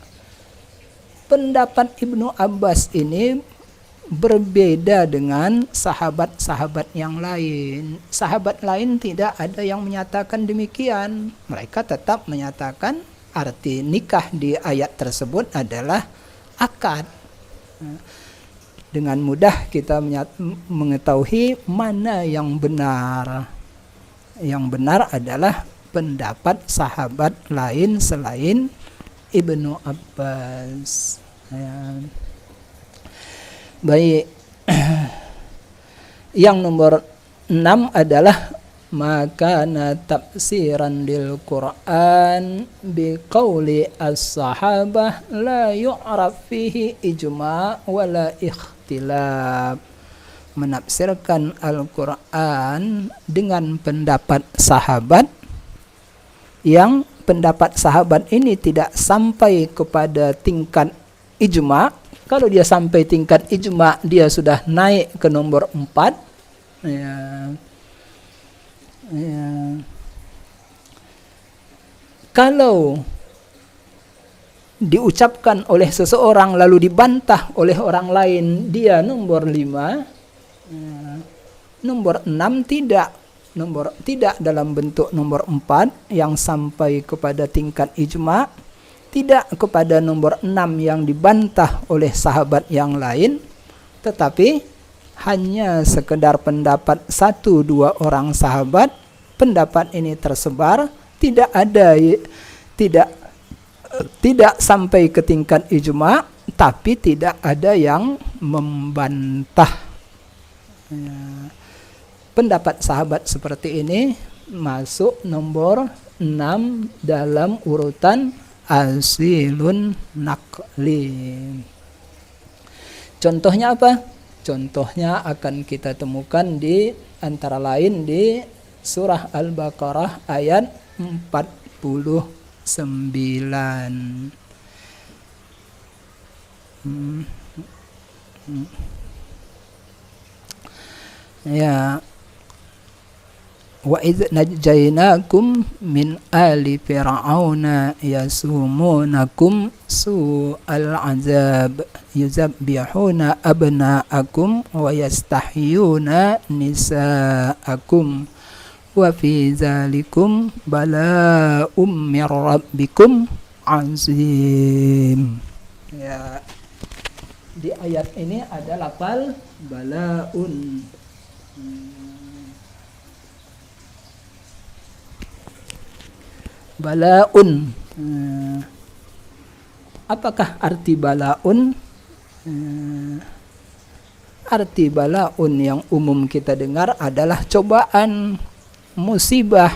Pendapat Ibnu Abbas ini berbeda dengan sahabat-sahabat yang lain. Sahabat lain tidak ada yang menyatakan demikian. Mereka tetap menyatakan arti nikah di ayat tersebut adalah akad. Dengan mudah kita mengetahui mana yang benar. Yang benar adalah pendapat sahabat lain selain Ibnu Abbas. Ya. Baik. Yang nomor 6 adalah makana tafsiran lil Quran biqauli as-sahabah la yu'raf fihi ijma' wala ikhtilaf. Menafsirkan Al-Quran dengan pendapat sahabat yang pendapat sahabat ini tidak sampai kepada tingkat ijma'. Kalau dia sampai tingkat ijma', dia sudah naik ke nomor 4. Ya. Ya. Kalau diucapkan oleh seseorang lalu dibantah oleh orang lain, dia nomor 5. Ya. Nomor 6 tidak. Tidak dalam bentuk nomor 4 yang sampai kepada tingkat ijma', tidak kepada nomor 6 yang dibantah oleh sahabat yang lain, tetapi hanya sekedar pendapat 1-2 orang sahabat. Pendapat ini tersebar, tidak sampai ke tingkat ijma', tapi tidak ada yang membantah. Ya. Pendapat sahabat seperti ini masuk nomor 6 dalam urutan asilun naqli. Contohnya apa? Contohnya akan kita temukan di antara lain di surah Al-Baqarah ayat 49. Ya. Wa idz najjaynakum min ali fir'auna yasumunakum su'al azab yuzabbihuna abna'akum wa yastahyuna nisa'akum wa fi dzalikum bala'um mir rabbikum azim. Ya, di ayat ini ada lafal bala'un. Bala'un. Apakah arti bala'un? Arti bala'un yang umum kita dengar adalah cobaan, musibah.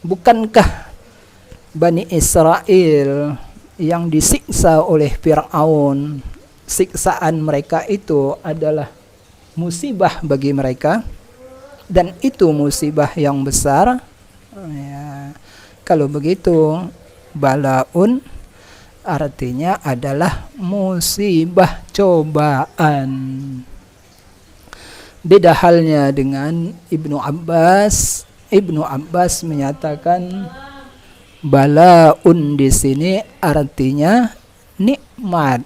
Bukankah Bani Israel yang disiksa oleh Fir'aun, siksaan mereka itu adalah musibah bagi mereka, dan itu musibah yang besar. Ya, kalau begitu bala'un artinya adalah musibah, cobaan. Beda halnya dengan Ibnu Abbas. Ibnu Abbas menyatakan balaun di sini artinya nikmat.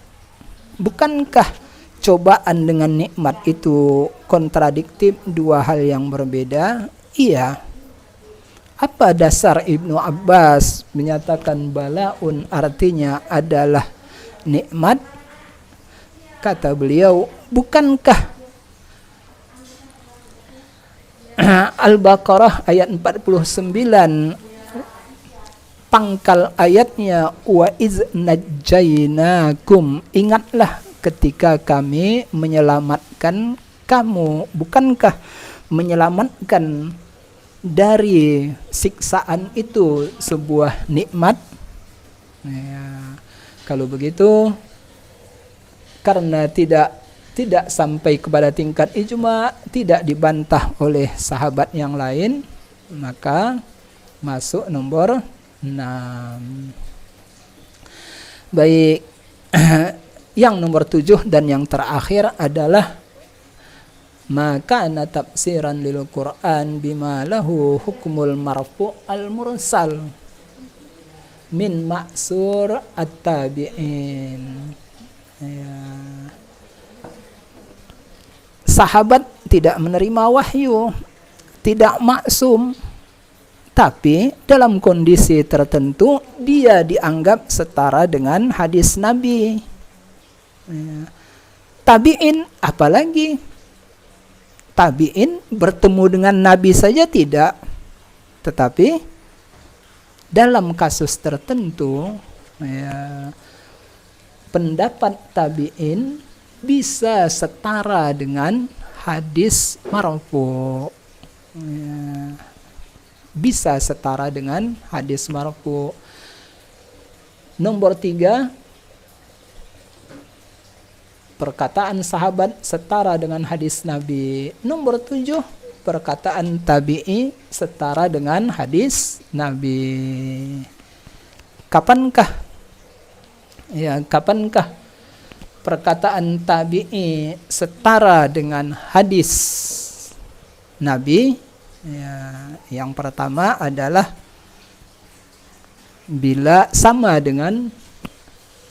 Bukankah cobaan dengan nikmat itu kontradiktif, dua hal yang berbeda? Iya. Apa dasar Ibnu Abbas menyatakan balaun artinya adalah nikmat? Kata beliau, bukankah Al-Baqarah ayat 49 pangkal ayatnya wa iz najjainakum, ingatlah ketika kami menyelamatkan kamu. Bukankah menyelamatkan dari siksaan itu sebuah nikmat? Ya, kalau begitu, karena tidak sampai kepada tingkat ijma, tidak dibantah oleh sahabat yang lain, maka masuk nomor 6. Baik, yang nomor 7 dan yang terakhir adalah maka ana tafsiran lil Quran bima lahu hukmul marfu al mursal min ma'sur at-tabi'in. Ya. Sahabat tidak menerima wahyu, tidak maksum, tapi dalam kondisi tertentu dia dianggap setara dengan hadis Nabi. Ya. Tabi'in apalagi? Tabi'in bertemu dengan Nabi saja tidak, tetapi dalam kasus tertentu ya, pendapat tabi'in bisa setara dengan hadis marfu. Ya, bisa setara dengan hadis marfu. Nomor 3, perkataan sahabat setara dengan hadis Nabi. Nomor 7, perkataan tabi'i setara dengan hadis Nabi. Kapankah perkataan tabi'i setara dengan hadis Nabi? Ya, yang pertama adalah bila sama dengan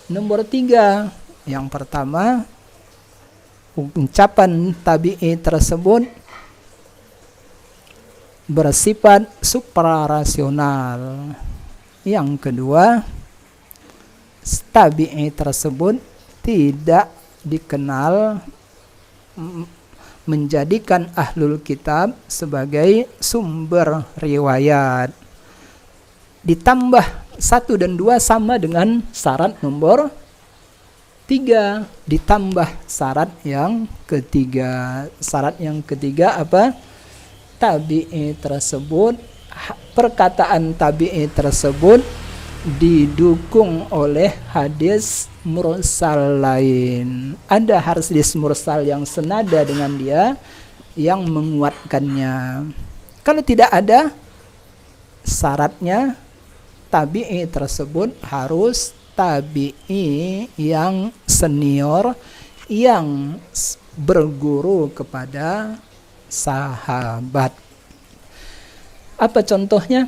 nomor 3. Yang pertama, ucapan tabi'i tersebut bersifat suprarasional. Yang kedua, tabi'i tersebut tidak dikenal menjadikan ahlul kitab sebagai sumber riwayat. Ditambah 1 dan 2 sama dengan syarat nomor 3, ditambah syarat yang ketiga. Syarat yang ketiga apa? Tabi'i tersebut, perkataan tabi'i tersebut didukung oleh hadis mursal lain. Ada hadis mursal yang senada dengan dia yang menguatkannya. Kalau tidak ada, syaratnya tabi'i tersebut harus tabi'i yang senior, yang berguru kepada sahabat. Apa contohnya?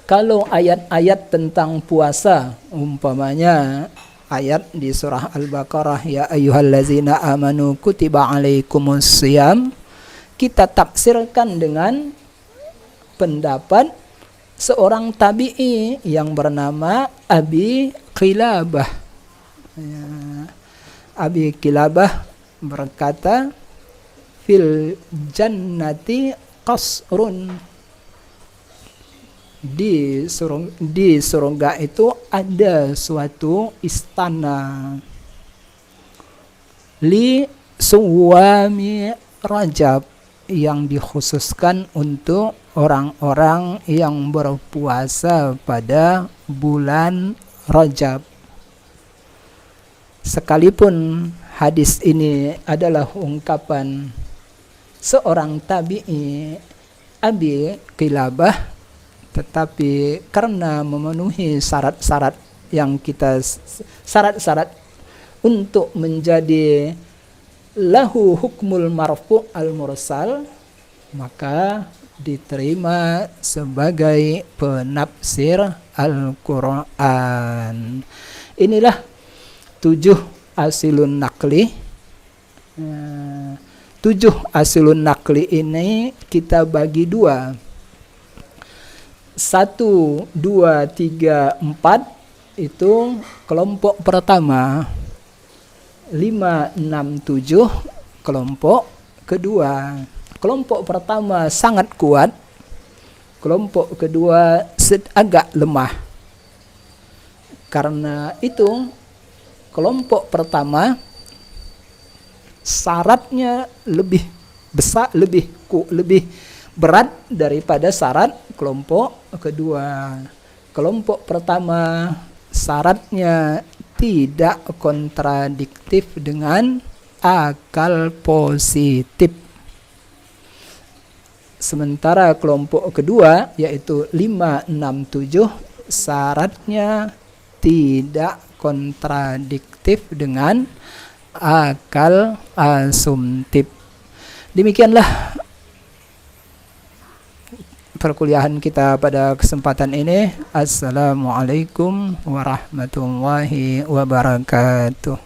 Kalau ayat-ayat tentang puasa, umpamanya ayat di surah Al-Baqarah, ya ayyuhallazina amanu kutiba alaikumusiyam, kita tafsirkan dengan pendapat seorang tabi'i yang bernama Abi Qilabah. Ya. Abi Qilabah berkata, fil jannati qasrun, di surga itu ada suatu istana, li suwami Rajab, yang dikhususkan untuk orang-orang yang berpuasa pada bulan Rajab. Sekalipun hadis ini adalah ungkapan seorang tabi'i Abi Qilabah, tetapi karena memenuhi syarat-syarat yang kita syarat-syarat untuk menjadi lahu hukmul marfu' al mursal, maka diterima sebagai penafsir Al-Quran. Inilah 7 asilun nakli. 7 asilun nakli ini kita bagi 2. 1, 2, 3, 4 itu kelompok pertama. 5, 6, 7 kelompok kedua. Kelompok pertama sangat kuat, kelompok kedua agak lemah. Karena itu kelompok pertama syaratnya lebih besar, lebih berat daripada syarat kelompok kedua. Kelompok pertama syaratnya tidak kontradiktif dengan akal positif. Sementara kelompok kedua yaitu 5, 6, 7 syaratnya tidak kontradiktif dengan akal asumtif. Demikianlah perkuliahan kita pada kesempatan ini. Assalamualaikum warahmatullahi wabarakatuh.